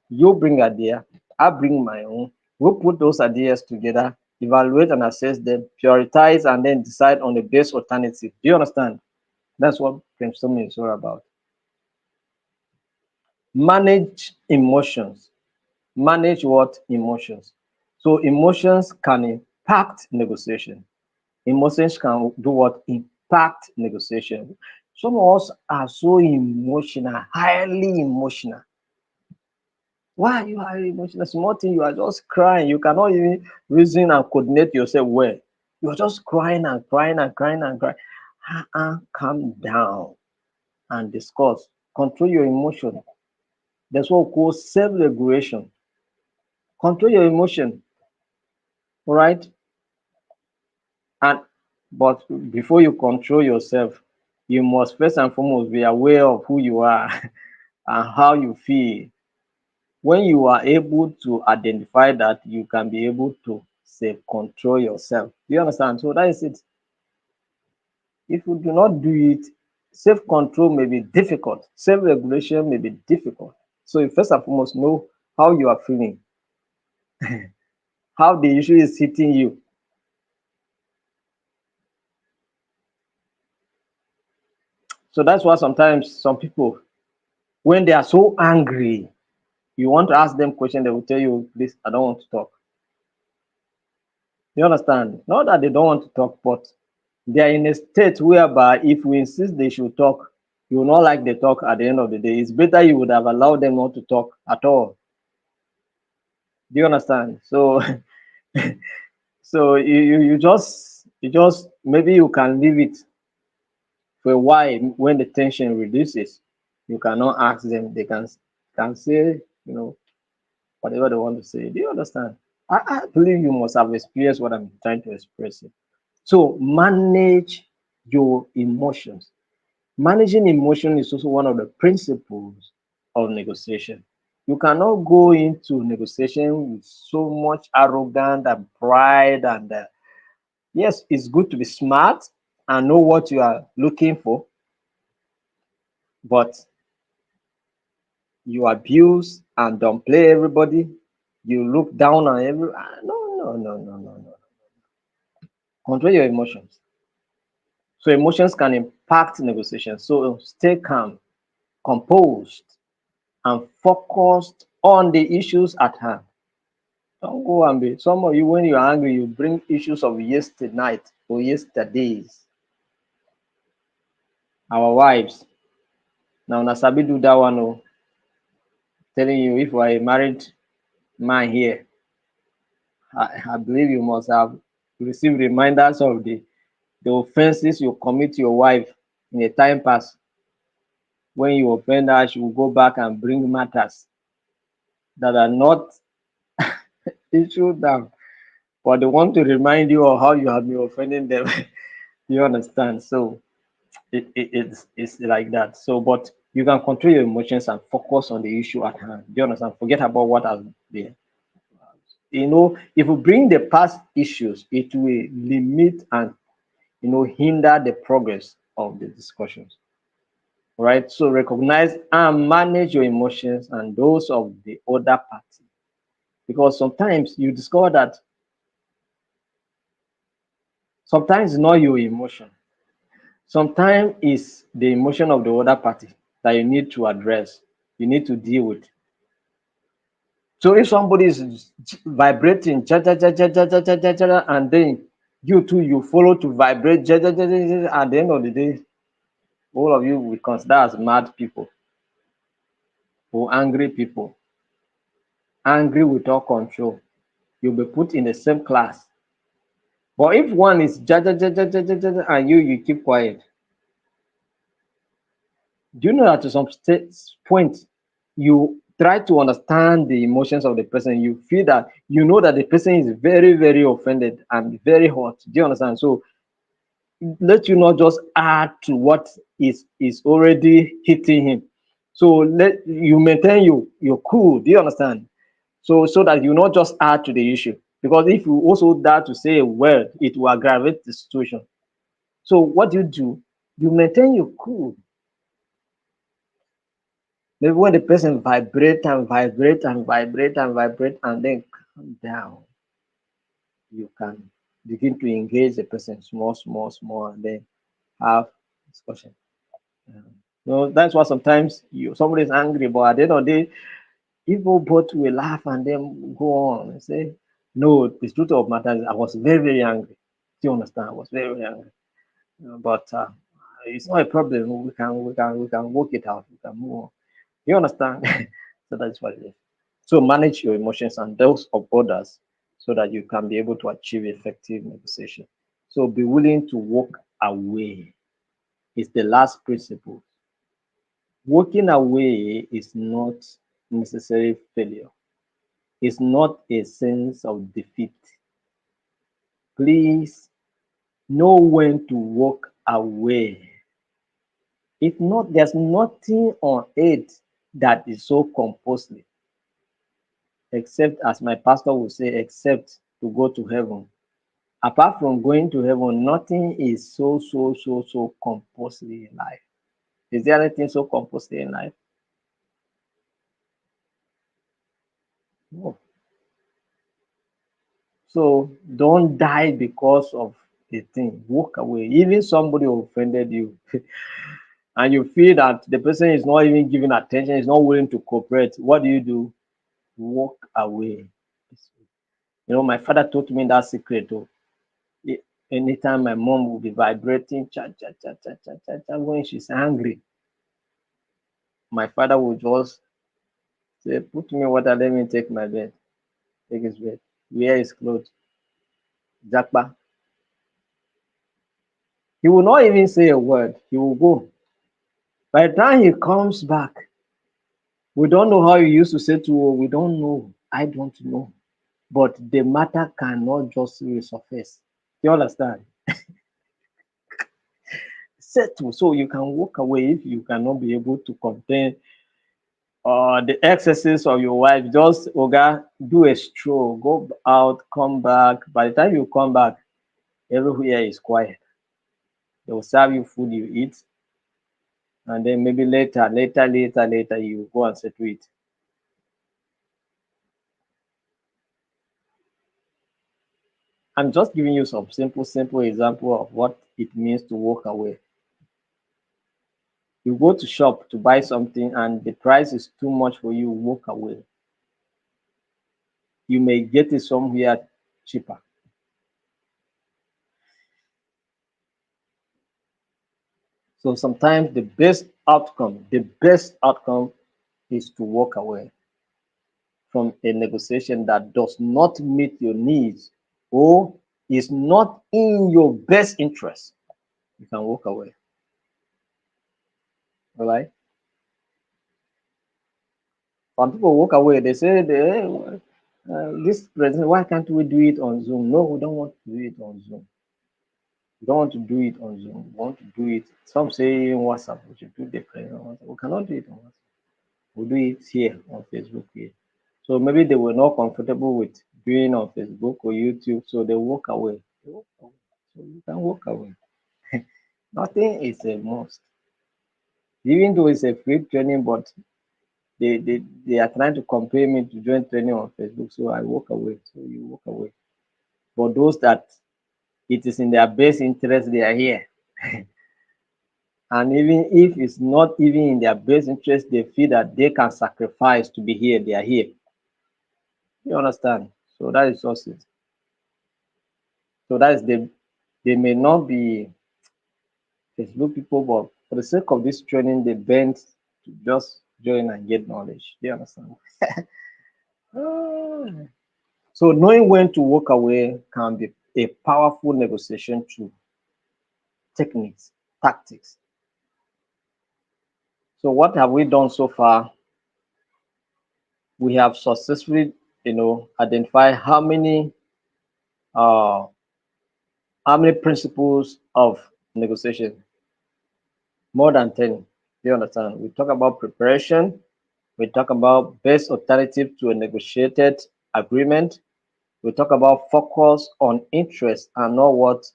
you bring idea, I bring my own. We'll put those ideas together, evaluate and assess them, prioritize, and then decide on the best alternative. Do you understand? That's what brainstorming is all about. Manage emotions. Manage what? Emotions. So emotions can impact negotiation. Emotions can do what? Impact negotiation. Some of us are so emotional, highly emotional. Why are you highly emotional? Small thing, you are just crying. You cannot even reason and coordinate yourself well. You are just crying and crying and crying and crying. Calm down and discuss. Control your emotion. That's what we call self-regulation. Control your emotion. All right. And but before you control yourself, you must first and foremost be aware of who you are and how you feel. When you are able to identify that, you can be able to self control yourself. Do you understand? So that is it. If you do not do it, self control may be difficult, self regulation may be difficult. So you first and foremost know how you are feeling, how the issue is hitting you. So that's why sometimes some people, when they are so angry, you want to ask them question, they will tell you, please, I don't want to talk. You understand? Not that they don't want to talk, but they are in a state whereby if we insist they should talk, you will not like the talk at the end of the day. It's better you would have allowed them not to talk at all. Do you understand? So so you just maybe you can leave it for a while when the tension reduces. You cannot ask them, they can say, whatever they want to say. Do you understand? I believe you must have experienced what I'm trying to express here. So manage your emotions. Managing emotion is also one of the principles of negotiation. You cannot go into negotiation with so much arrogance and pride. And yes, it's good to be smart and know what you are looking for, but you abuse and don't play everybody. You look down on every. No, no, no, no, no, no. Control your emotions. So emotions can impact negotiations. So stay calm, composed, and focused on the issues at hand. Don't go and be some of you when you're angry, you bring issues of yesterday night or yesterdays. Our wives. Now, na sabi do that one. Oh, telling you, if you are a married man here, I believe you must have received reminders of the offenses you commit to your wife in a time past. When you offend her, she will go back and bring matters that are not issued down, but they want to remind you of how you have been offending them. You understand? So it's like that. So, but you can control your emotions and focus on the issue at hand. Do you understand? Forget about what has been. If you bring the past issues, it will limit and hinder the progress of the discussions. Right? So recognize and manage your emotions and those of the other party. Because sometimes you discover that sometimes it's not your emotion. Sometimes it's the emotion of the other party that you need to address, you need to deal with. So if somebody is vibrating, and then you too, you follow to vibrate, at the end of the day, all of you will consider as mad people or angry people, angry without control. You'll be put in the same class. But if one is and you keep quiet, do you know that to some point you try to understand the emotions of the person? You feel that you know that the person is very, very offended and very hot. Do you understand? So let you not just add to what is already hitting him. So let you maintain your cool. Do you understand? So that you not just add to the issue. Because if you also dare to say a word, it will aggravate the situation. So what do? You maintain your cool. Maybe when the person vibrate and vibrate and vibrate and vibrate and then calm down, you can begin to engage the person small, small, small, and then have discussion. That's why sometimes somebody is angry, but at the end of the day, people both will laugh and then go on and say, "No, the truth of matter is I was very, very angry." Do you understand? I was very, very angry. But it's not a problem. We can work it out. We can move on. You understand? So that's what it is. So manage your emotions and those of others so that you can be able to achieve effective negotiation. So be willing to walk away is the last principle. Walking away is not necessary failure. It's not a sense of defeat. Please know when to walk away. If not, there's nothing on earth that is so compulsory, except, as my pastor would say, except to go to heaven. Apart from going to heaven, nothing is so compulsory in life. Is there anything so compulsory in life? No. So don't die because of a thing. Walk away. Even somebody offended you, and you feel that the person is not even giving attention, is not willing to cooperate. What do? Walk away. My father taught me that secret. Oh. Anytime my mom will be vibrating, when she's angry, my father will just say, "Put me water, let me take my bed." Take his bed. Wear his clothes. Jackpa. He will not even say a word. He will go. By the time he comes back, we don't know how he used to say to her, we don't know. I don't know. But the matter cannot just resurface. You understand? Settle. So you can walk away if you cannot be able to contain the excesses of your wife. Just Oga, do a stroll, go out, come back. By the time you come back, everywhere is quiet. They will serve you food, you eat, and then maybe later, you go and settle it. I'm just giving you some simple example of what it means to walk away. You go to shop to buy something and the price is too much for you, walk away. You may get it somewhere cheaper. So sometimes the best outcome is to walk away from a negotiation that does not meet your needs or is not in your best interest. You can walk away. All right. Some people walk away. They say, "This president, why can't we do it on Zoom?" No, we don't want to do it on Zoom. We don't want to do it on Zoom. We want to do it. Some say in WhatsApp. We should do the president on WhatsApp. We cannot do it on WhatsApp. We'll do it here on Facebook here. So maybe they were not comfortable with doing on Facebook or YouTube, so they walk away. They walk away. So you can walk away. Nothing is a must. Even though it's a free training, but they are trying to compare me to join training on Facebook. So I walk away. So you walk away. For those that it is in their best interest, they are here. And even if it's not even in their best interest, they feel that they can sacrifice to be here, they are here. You understand? So that is just it. So that is they may not be Facebook people, but for the sake of this training, they bent to just join and get knowledge. Do you understand? Ah. So knowing when to walk away can be a powerful negotiation tool, techniques, tactics. So what have we done so far? We have successfully, identified uh how many principles of negotiation? More than 10. Do you understand? We talk about preparation, we talk about best alternative to a negotiated agreement. We talk about focus on interest and not what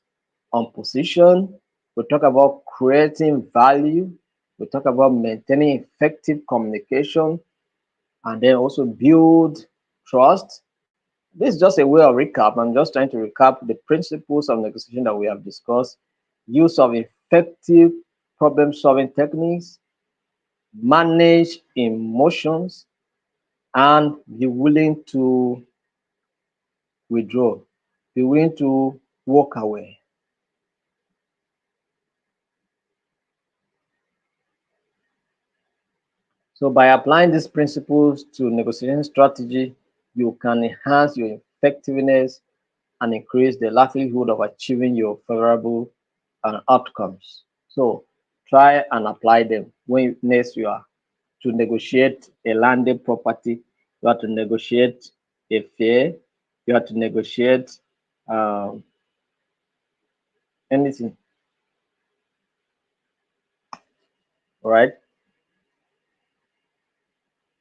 on position. We talk about creating value. We talk about maintaining effective communication and then also build trust. This is just a way of recap. I'm just trying to recap the principles of negotiation that we have discussed. Use of effective problem solving techniques, manage emotions, and be willing to withdraw, be willing to walk away. So by applying these principles to negotiation strategy, you can enhance your effectiveness and increase the likelihood of achieving your favorable outcomes. So try and apply them when next you are to negotiate a landed property, you have to negotiate a fare, you have to negotiate um, anything, all right?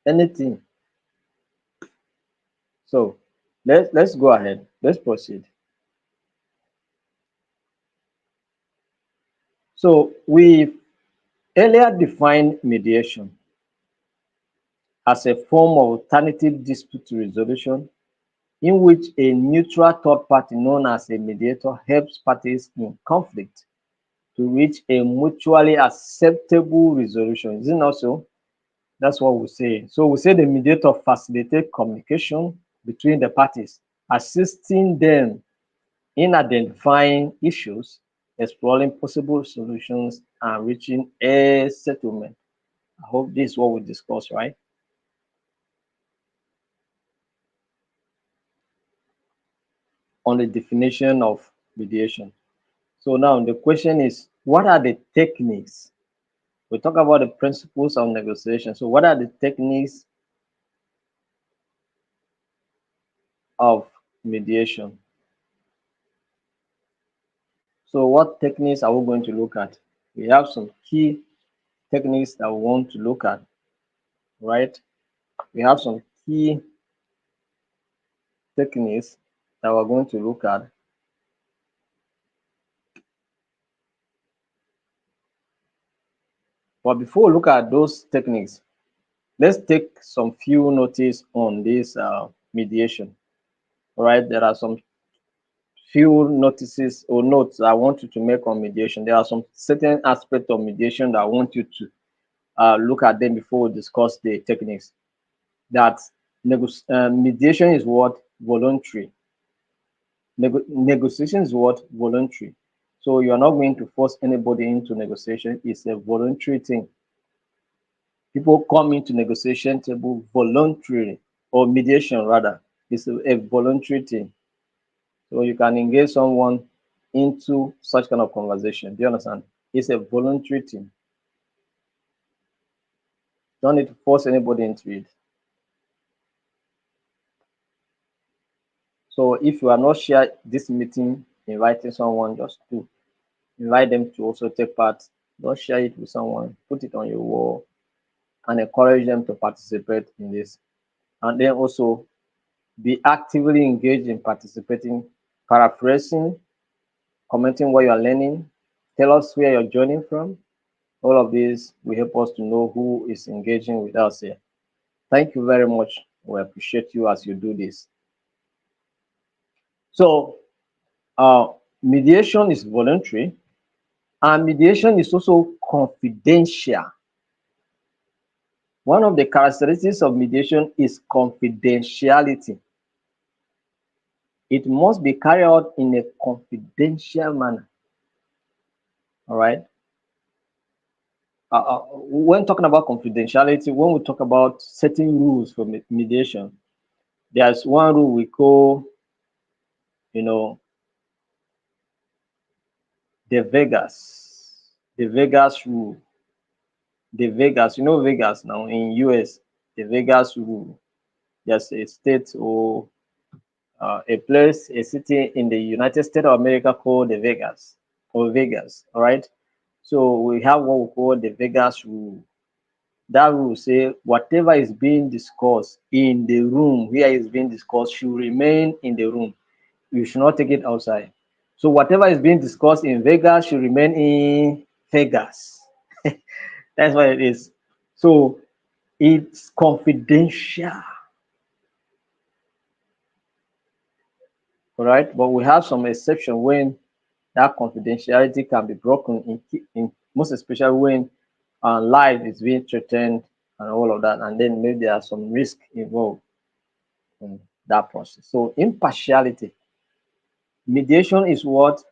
Anything. So let's go ahead. Let's proceed. So we earlier defined mediation as a form of alternative dispute resolution in which a neutral third party known as a mediator helps parties in conflict to reach a mutually acceptable resolution. Is it not so? That's what we say. So we say the mediator facilitates communication between the parties, assisting them in identifying issues, exploring possible solutions, and reaching a settlement. I hope this is what we discussed, right? On the definition of mediation. So now the question is, what are the techniques? We talk about the principles of negotiation. So what are the techniques of mediation? So what techniques are we going to look at? We have some key techniques that we want to look at, right? We have some key techniques that we're going to look at. But before we look at those techniques, let's take some few notice on this mediation. All right, there are some few notices or notes I want you to make on mediation. There are some certain aspects of mediation that I want you to look at them before we discuss the techniques. That mediation is what voluntary. Negotiation is what voluntary. So you are not going to force anybody into negotiation. It's a voluntary thing. People come into negotiation table voluntarily, or mediation rather. It's a voluntary thing. So you can engage someone into such kind of conversation. Do you understand? It's a voluntary thing. Don't need to force anybody into it. So if you are not share this meeting, inviting someone, just to invite them to also take part. Don't share it with someone. Put it on your wall and encourage them to participate in this. And then also be actively engaged in participating, paraphrasing, commenting what you are learning. Tell us where you're joining from. All of these will help us to know who is engaging with us here. Thank you very much. We appreciate you as you do this. So, uh, mediation is voluntary, and mediation is also confidential. One of the characteristics of mediation is confidentiality. It must be carried out in a confidential manner. All right. When talking about confidentiality, when we talk about setting rules for mediation, there's one rule we call, you know, the Vegas rule. The Vegas, you know, Vegas now in US, the Vegas rule. There's a state or a place, a city in the United States of America called the Vegas or Vegas. All right. So we have what we call the Vegas rule. That rule say whatever is being discussed in the room where it's being discussed should remain in the room. You should not take it outside. So whatever is being discussed in Vegas should remain in Vegas. That's what it is. So it's confidential. All right. But we have some exception when that confidentiality can be broken in most especially when life is being threatened and all of that, and then maybe there are some risk involved in that process. So impartiality, mediation is what?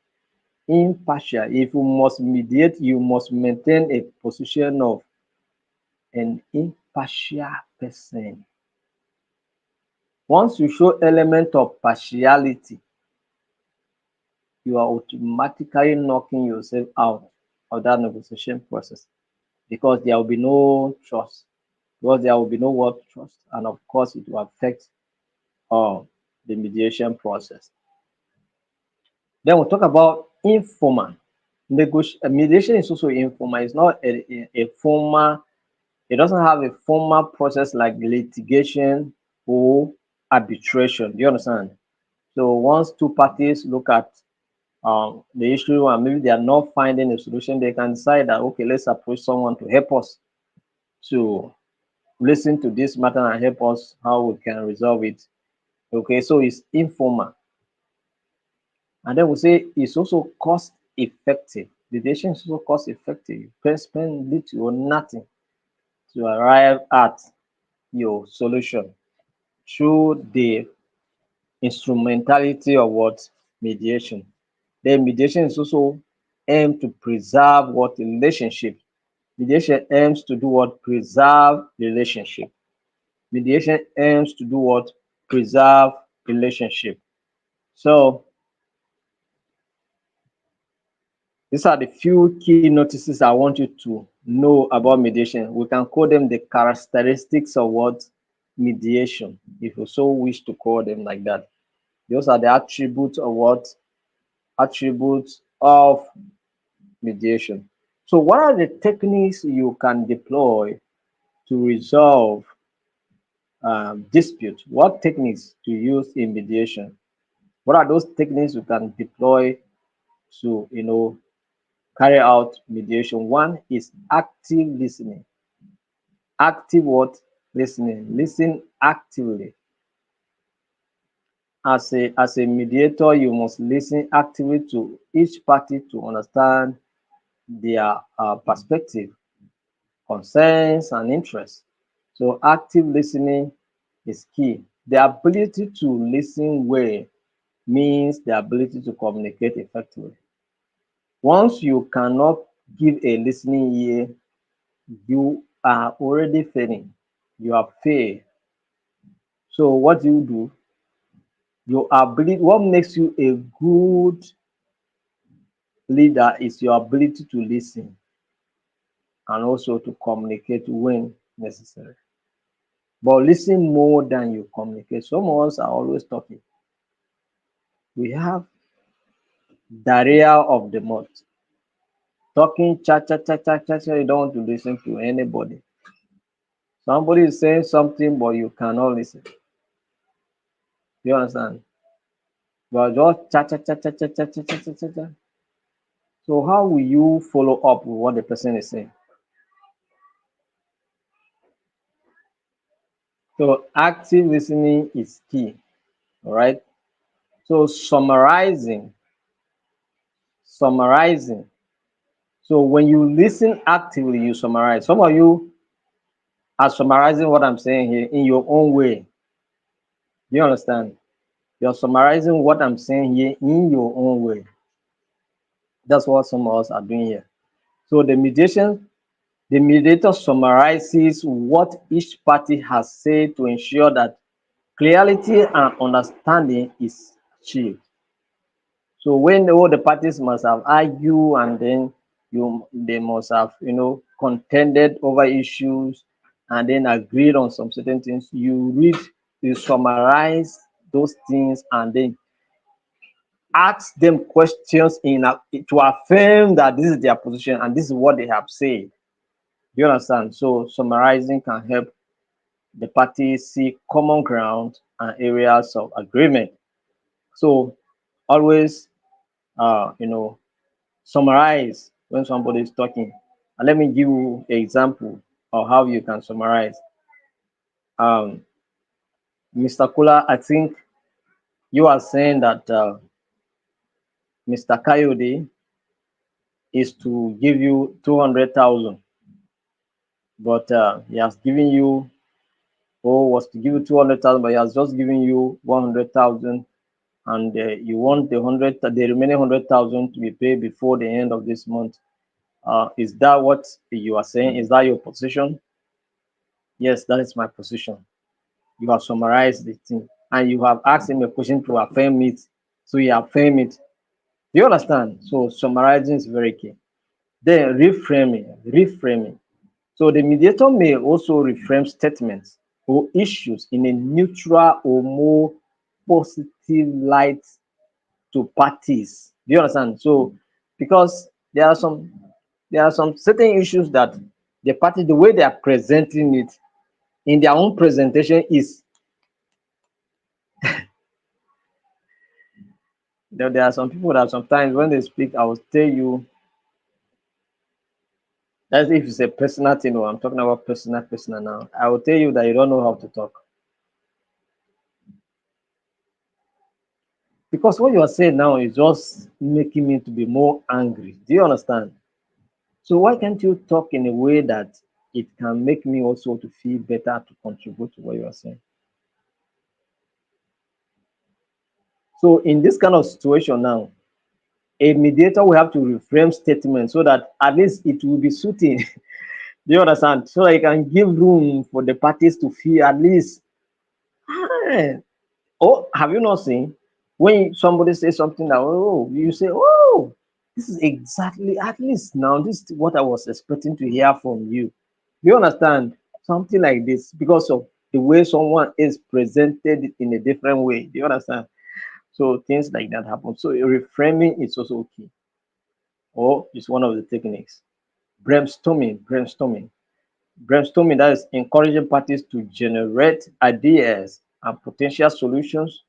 Impartial. If you must mediate, you must maintain a position of an impartial person. Once you show element of partiality, you are automatically knocking yourself out of that negotiation process, because there will be no trust, because there will be no word trust, and of course it will affect the mediation process. Then we'll talk about informal. Mediation is also informal. It's not a formal, it doesn't have a formal process like litigation or arbitration. Do you understand? So once two parties look at the issue and maybe they are not finding a solution, they can decide that, okay, let's approach someone to help us to listen to this matter and help us how we can resolve it. Okay, so it's informal. And then we say it's also cost effective. Mediation is also cost effective. You can spend little or nothing to arrive at your solution through the instrumentality of what? Mediation. Then mediation is also aimed to preserve what? Relationship. Mediation aims to do what? Preserve relationship. Mediation aims to do what? Preserve relationship. So these are the few key notices I want you to know about mediation. We can call them the characteristics of what? Mediation, if you so wish to call them like that. Those are the attributes of what? Attributes of mediation. So what are the techniques you can deploy to resolve dispute? What techniques to use in mediation? What are those techniques you can deploy to, carry out mediation? One is active listening. Active what? Listening. Listen actively. As a mediator, you must listen actively to each party to understand their perspective, concerns, and interests. So active listening is key. The ability to listen well means the ability to communicate effectively. Once you cannot give a listening ear, you are already failing. You have failed. So what do you do? Your ability, what makes you a good leader is your ability to listen and also to communicate when necessary. But listen more than you communicate. Some of us are always talking. We have diarrhea of the mouth. Talking cha cha cha cha cha cha, you don't want to listen to anybody. Somebody is saying something, but you cannot listen. You understand? You are just cha cha cha cha cha cha cha cha cha cha. Cha. So how will you follow up with what the person is saying? So active listening is key. All right. So summarizing. So when you listen actively, you summarize. Some of you are summarizing what I'm saying here in your own way. You understand? You're summarizing what I'm saying here in your own way. That's what some of us are doing here. So the mediator summarizes what each party has said to ensure that clarity and understanding is achieved. So when all the parties must have argued and then they must have contended over issues and then agreed on some certain things, you summarize those things and then ask them questions to affirm that this is their position and this is what they have said. You understand? So summarizing can help the parties see common ground and areas of agreement. So always, uh, you know, summarize when somebody is talking. And let me give you an example of how you can summarize. Um, Mr. Kula, I think you are saying that Mr. Coyote is to give you 200,000, but he has given you, or was to give you 200,000, but he has just given you 100,000, and you want the remaining 100,000 to be paid before the end of this month. Is that what you are saying? Is that your position? Yes, that is my position. You have summarized the thing and you have asked him a question to affirm it. So you affirm it. Do you understand? So summarizing is very key. Then reframing. So the mediator may also reframe statements or issues in a neutral or more positive light to parties. Do you understand? So because there are some certain issues that the party, the way they are presenting it in their own presentation is, there are some people that sometimes when they speak, I will tell you that's if it's a personal thing or I'm talking about personal now. I will tell you that you don't know how to talk. Because what you are saying now is just making me to be more angry. Do you understand? So why can't you talk in a way that it can make me also to feel better to contribute to what you are saying? So in this kind of situation now, a mediator will have to reframe statements so that at least it will be suiting. Do you understand? So that you can give room for the parties to feel at least. "Ah, oh, have you not seen when somebody says something that, oh, you say, oh, this is exactly, at least now, this is what I was expecting to hear from you. Do you understand? Something like this because of the way someone is presented in a different way. Do you understand? So things like that happen. So reframing is also key, or it's one of the techniques. Brainstorming, that is encouraging parties to generate ideas and potential solutions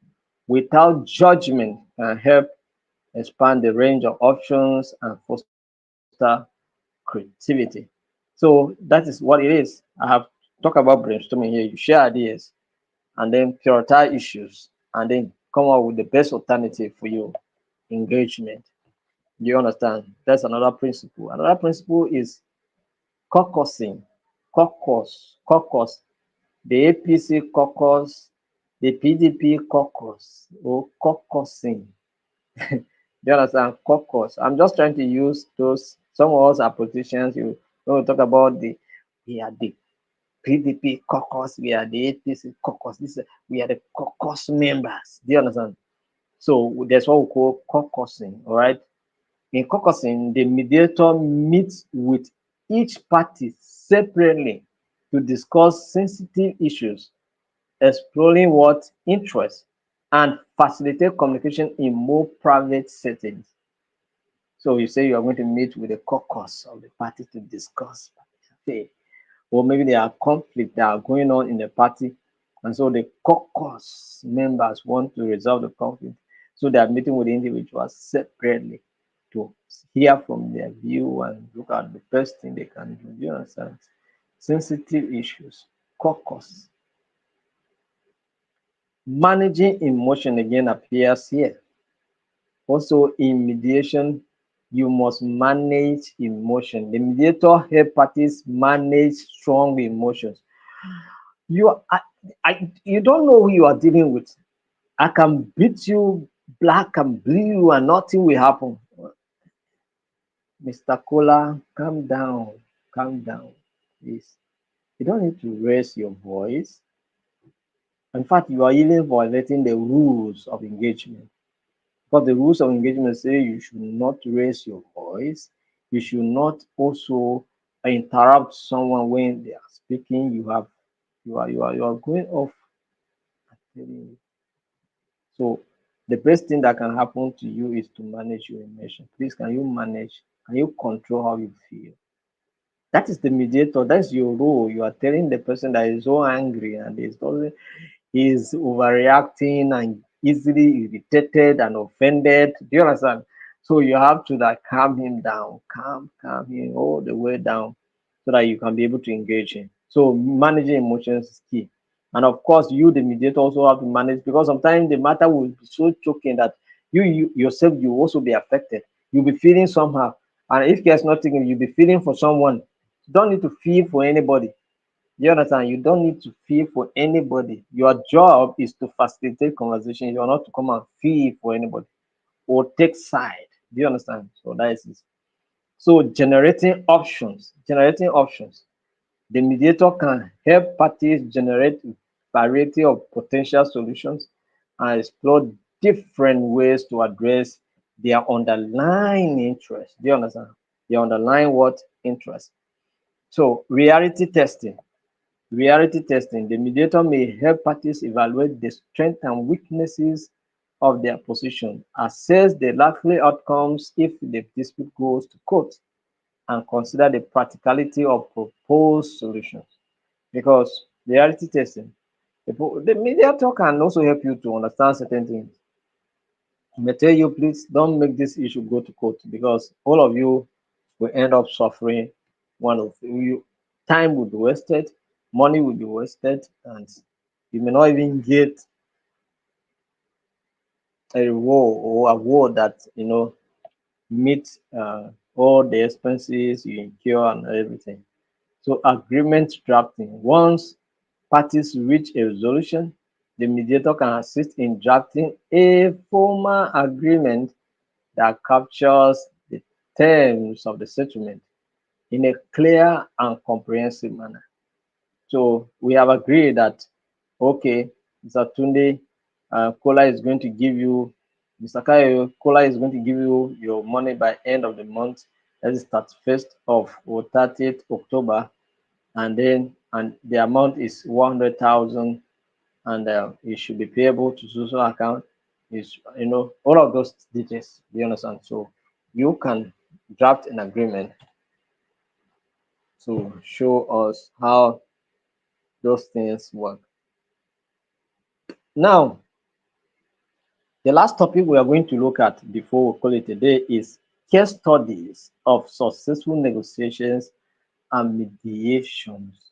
without judgment can help expand the range of options and foster creativity. So that is what it is. I have talked about brainstorming here. You share ideas and then prioritize issues and then come up with the best alternative for your engagement. You understand? That's another principle. Another principle is caucusing. Caucus. The APC caucus, the PDP caucus, or caucusing. Do you understand? Caucus. I'm just trying to use those. Some of us are politicians. You when we talk about we are the PDP caucus, we are the APC caucus. We are the caucus members. Do you understand? So that's what we call caucusing. All right. In caucusing, the mediator meets with each party separately to discuss sensitive issues, exploring what interests, and facilitate communication in more private settings. So you say you are going to meet with the caucus of the party to discuss, say, or maybe there are conflicts that are going on in the party, and so the caucus members want to resolve the conflict. So they are meeting with the individuals separately to hear from their view and look at the best thing they can do. Do you understand? Sensitive issues, caucus. Managing emotion again appears here. Also, in mediation, you must manage emotion. The mediator help parties manage strong emotions. You don't know who you are dealing with. I can beat you black and blue and nothing will happen. Mr. Kola, calm down, please. You don't need to raise your voice. In fact, you are even violating the rules of engagement. But the rules of engagement say you should not raise your voice. You should not also interrupt someone when they are speaking. You are going off. So the best thing that can happen to you is to manage your emotion. Please, can you manage? Can you control how you feel? That is the mediator. That's your role. You are telling the person that is so angry and is overreacting and easily irritated and offended. Do you understand? So you have to like calm him down, calm him all the way down so that you can be able to engage him. So managing emotions is key. And of course, you, the mediator, also have to manage because sometimes the matter will be so choking that you yourself you also be affected. You'll be feeling somehow. And if there's nothing, you'll be feeling for someone. You don't need to feel for anybody. You understand? You don't need to feel for anybody. Your job is to facilitate conversation. You are not to come and feel for anybody or take side. Do you understand? So that is it. So generating options. The mediator can help parties generate variety of potential solutions and explore different ways to address their underlying interest. Do you understand? The underlying what interest. So reality testing, the mediator may help parties evaluate the strengths and weaknesses of their position, assess the likely outcomes if the dispute goes to court, and consider the practicality of proposed solutions. Because reality testing, the mediator can also help you to understand certain things. I may tell you, please don't make this issue go to court because all of you will end up suffering. One of you, time will be wasted, money will be wasted, and you may not even get a reward or award that meets all the expenses you incur and everything. So agreement drafting. Once parties reach a resolution, the mediator can assist in drafting a formal agreement that captures the terms of the settlement in a clear and comprehensive manner. So we have agreed that, okay, Mr. Tunde, Kola is going to give you, Mr. Kayo, Kola is going to give you your money by end of the month. That is 31st of or 30th October, and the amount is 100,000, and it should be payable to social account. Is all of those details. Do you understand? So you can draft an agreement to show us how those things work. Now, the last topic we are going to look at before we call it a day is case studies of successful negotiations and mediations.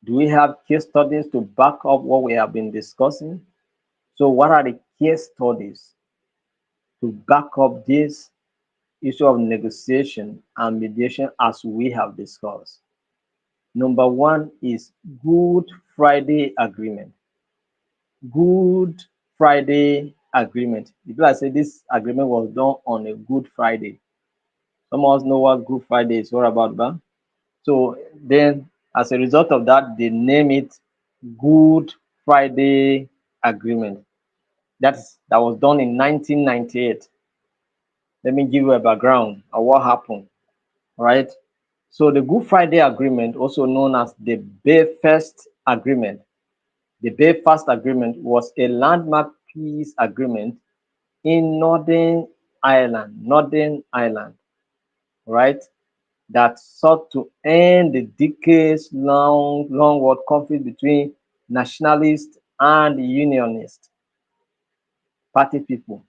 Do we have case studies to back up what we have been discussing? So, what are the case studies to back up this issue of negotiation and mediation as we have discussed? Number one is Good Friday Agreement. Good Friday agreement. If I say this agreement was done on a Good Friday, some of us know what Good Friday is all about, but so then as a result of that, they name it Good Friday Agreement. That was done in 1998. Let me give you a background of what happened. All right. So the Good Friday Agreement, also known as the Belfast Agreement, the Belfast Agreement was a landmark peace agreement in Northern Ireland, right? That sought to end the decades-long world conflict between nationalist and unionist party people,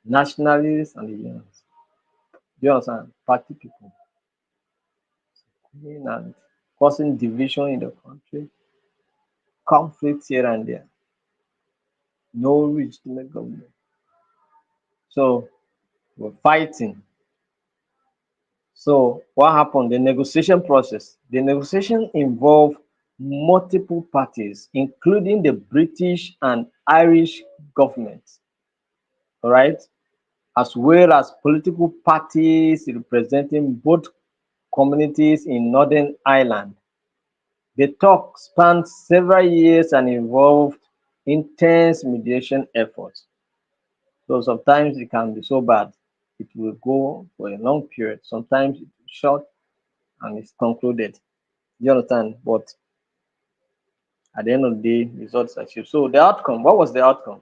nationalists and the unionists. Do you understand? Party people, and causing division in the country, conflicts here and there, no legitimate government. So we're fighting. So what happened? The negotiation process. The negotiation involved multiple parties, including the British and Irish governments, all right, as well as political parties representing both communities in Northern Ireland. The talk spanned several years and involved intense mediation efforts. So sometimes it can be so bad, it will go for a long period. Sometimes it's short and it's concluded. You understand? But at the end of the day, results achieved. So the outcome, what was the outcome?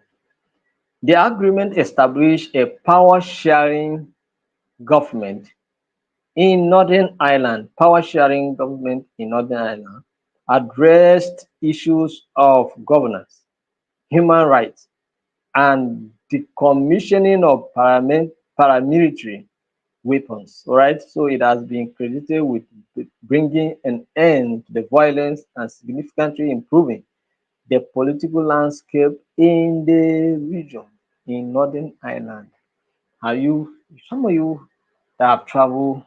The agreement established a power sharing government in Northern Ireland. Power sharing government in Northern Ireland addressed issues of governance, human rights, and decommissioning of paramilitary weapons. All right, so it has been credited with bringing an end to the violence and significantly improving the political landscape in the region in Northern Ireland. Are you, some of you that have traveled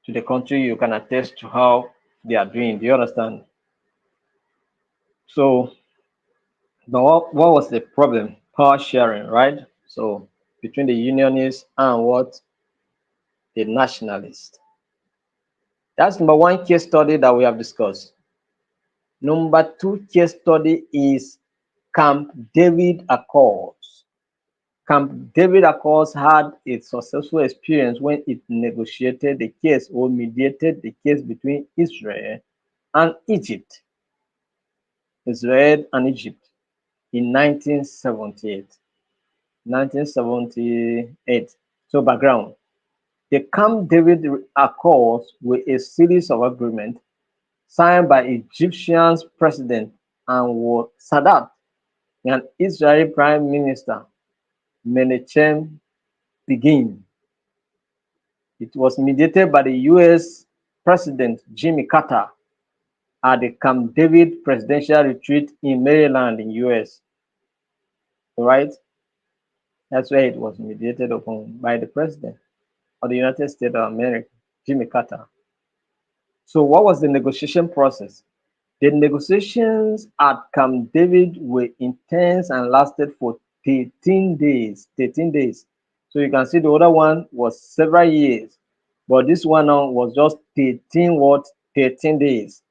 to the country, you can attest to how they are doing. Do you understand? So, but what was the problem? Power sharing, right? So, between the unionists and what? The nationalists. That's number one case study that we have discussed. Number two case study is Camp David Accords. Camp David Accords had a successful experience when it negotiated the case or mediated the case between and Egypt, Israel and Egypt in 1978. 1978. So background. The Camp David Accords were a series of agreements signed by Egyptian President Anwar Sadat and Israeli Prime Minister Menachem Begin. It was mediated by the US President Jimmy Carter at the Camp David Presidential Retreat in Maryland in US. All right, that's where it was mediated upon by the President of the United States of America, Jimmy Carter. So what was the negotiation process? The negotiations at Camp David were intense and lasted for 13 days. 13 days. So you can see the other one was several years, but this one now was just 13 what? 13 days,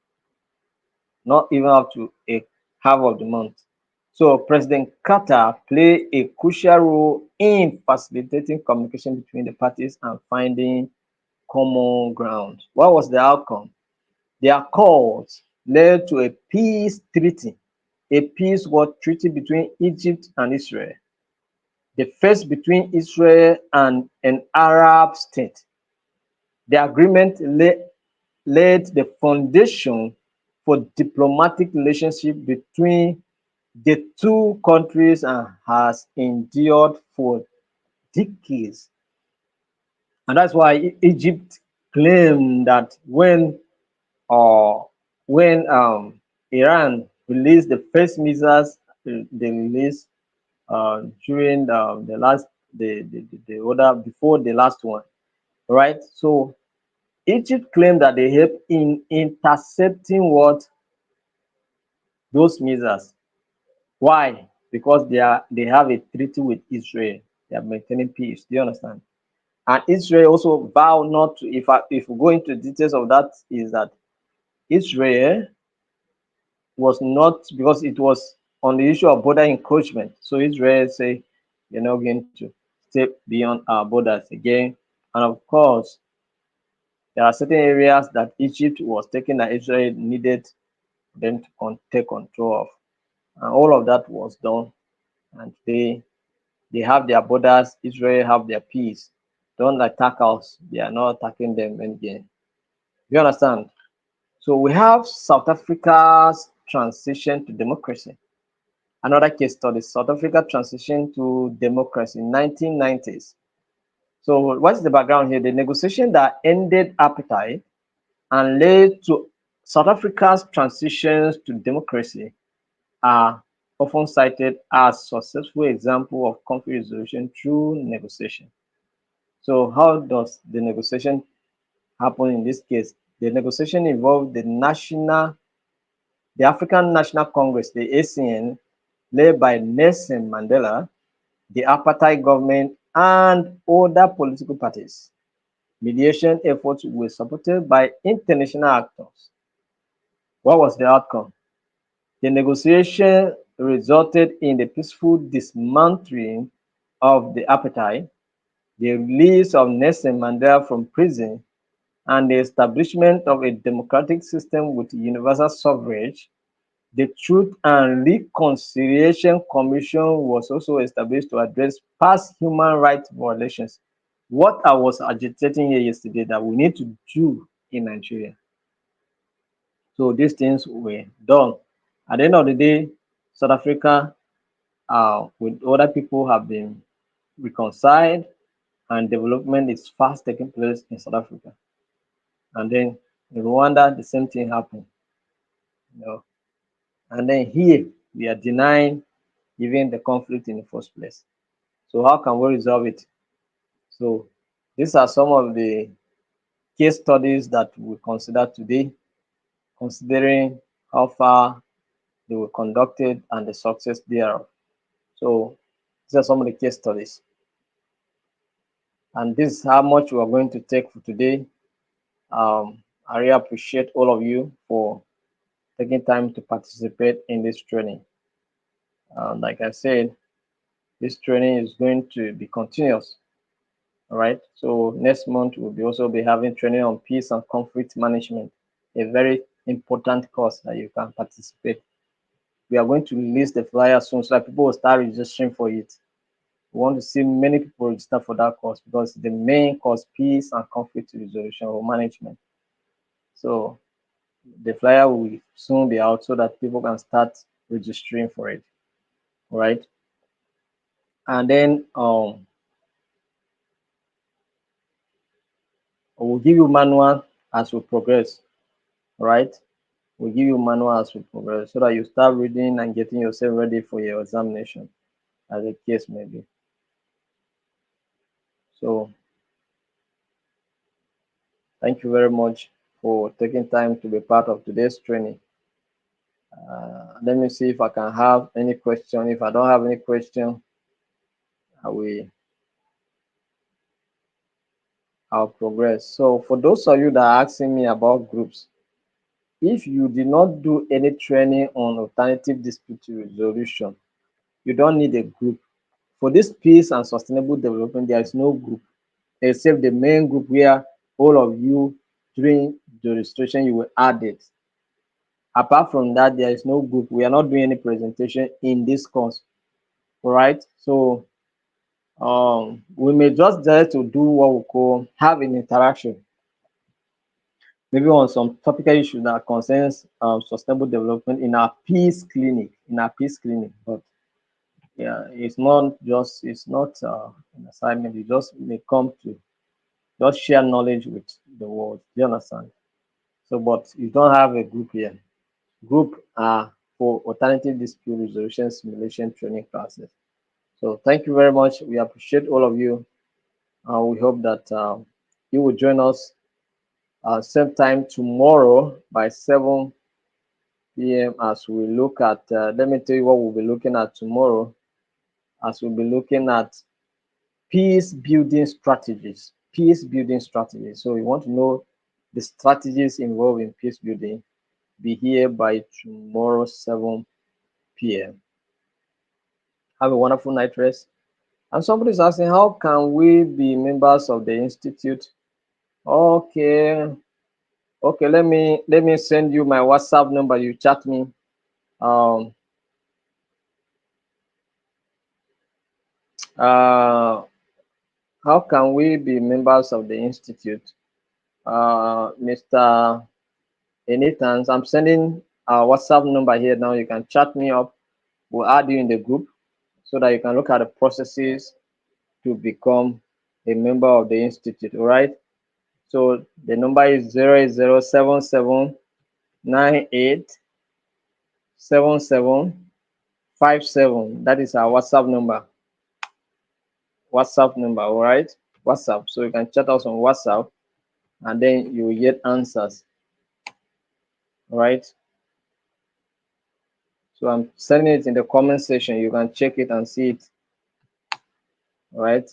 not even up to a half of the month. So President Carter played a crucial role in facilitating communication between the parties and finding common ground. What was the outcome? The accords led to a peace treaty, a peace war treaty between Egypt and Israel, the first between Israel and an Arab state. The agreement laid the foundation for diplomatic relationship between the two countries and has endured for decades. And that's why Egypt claimed that uh, when Iran released the first missiles they released during the last the order before the last one, right? So Egypt claimed that they helped in intercepting what those missiles. Why? Because they have a treaty with Israel. They are maintaining peace. Do you understand? And Israel also vow not to. If we go into details of that, is that Israel was not, because it was on the issue of border encroachment. So Israel say you're not going to step beyond our borders again. And of course, there are certain areas that Egypt was taking that Israel needed them to take control of. And all of that was done. And they have their borders, Israel have their peace. Don't attack us. They are not attacking them again. You understand? So we have South Africa's transition to democracy. Another case study, South Africa transition to democracy in 1990s. So what's the background here? The negotiation that ended apartheid and led to South Africa's transitions to democracy are often cited as successful example of conflict resolution through negotiation. So how does the negotiation happen in this case? The negotiation involved the African National Congress, the ACN, led by Nelson Mandela, the apartheid government, and other political parties. Mediation efforts were supported by international actors. What was the outcome? The negotiation resulted in the peaceful dismantling of the apartheid, the release of Nelson Mandela from prison, and the establishment of a democratic system with universal suffrage. The Truth and Reconciliation Commission was also established to address past human rights violations. What I was agitating here yesterday that we need to do in Nigeria. So these things were done. At the end of the day, South Africa with other people have been reconciled, and development is fast taking place in South Africa. And then in Rwanda, the same thing happened. You know. And then here we are denying even the conflict in the first place. So how can we resolve it? So these are some of the case studies that we consider today, considering how far they were conducted and the success thereof. So these are some of the case studies. And this is how much we are going to take for today. I really appreciate all of you for taking time to participate in this training. Like I said, this training is going to be continuous. All right. So next month we'll also be having training on peace and conflict management, a very important course that you can participate. We are going to release the flyer soon so that people will start registering for it. We want to see many people register for that course because the main course, peace and conflict resolution or management. So the flyer will soon be out so that people can start registering for it. All right. And then we'll give you manual as we progress. All right. We'll give you manual as we progress so that you start reading and getting yourself ready for your examination, as the case may be. So thank you very much for taking time to be part of today's training. Let me see if I can have any question. If I don't have any question, I will I'll progress. So for those of you that are asking me about groups, if you did not do any training on alternative dispute resolution, you don't need a group. For this peace and sustainable development, there is no group except the main group where all of you during the registration you will add it. Apart from that, there is no group. We are not doing any presentation in this course. All right. So we may just dare to do what we call have an interaction, maybe on some topical issues that concerns sustainable development in our peace clinic. But yeah, it's not an assignment. You just may come to just share knowledge with the world. Do you understand? So, but you don't have a group here. Group are for alternative dispute resolution simulation training classes. So thank you very much. We appreciate all of you. We hope that you will join us same time tomorrow by 7 p.m. as we look at, let me tell you what we'll be looking at tomorrow, as we'll be looking at peace building strategies. Peace building strategies. So you want to know the strategies involved in peace building, be here by tomorrow, 7 p.m. Have a wonderful night rest. And somebody's asking, how can we be members of the institute? Okay, okay. Let me send you my WhatsApp number. You chat me. Um, uh, how can we be members of the institute? Mr. Anytime, I'm sending our WhatsApp number here now. You can chat me up. We'll add you in the group so that you can look at the processes to become a member of the institute. All right. So the number is 08077987757. That is our WhatsApp number. WhatsApp number. All right. WhatsApp. So you can chat us on WhatsApp, and then you will get answers. All right. So I'm sending it in the comment section. You can check it and see it. All right.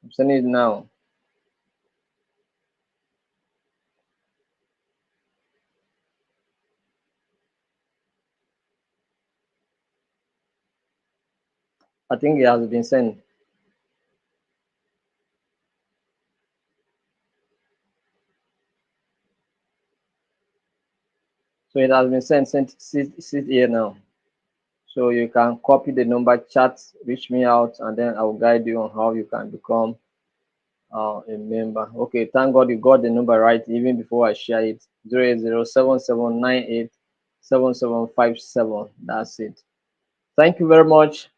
I'm sending it now. I think it has been sent. So it has been sent. Sit here now. So you can copy the number, chat, reach me out, and then I will guide you on how you can become a member. Okay, thank God you got the number right even before I share it. 08077987757. That's it. Thank you very much.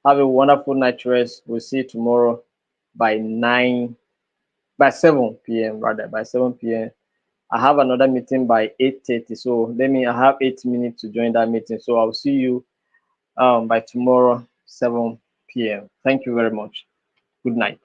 Have a wonderful night rest. We'll see you tomorrow by 7 p.m. rather, by 7 p.m. I have another meeting by 8:30. So I have 8 minutes to join that meeting. So I'll see you by tomorrow, 7 p.m. Thank you very much. Good night.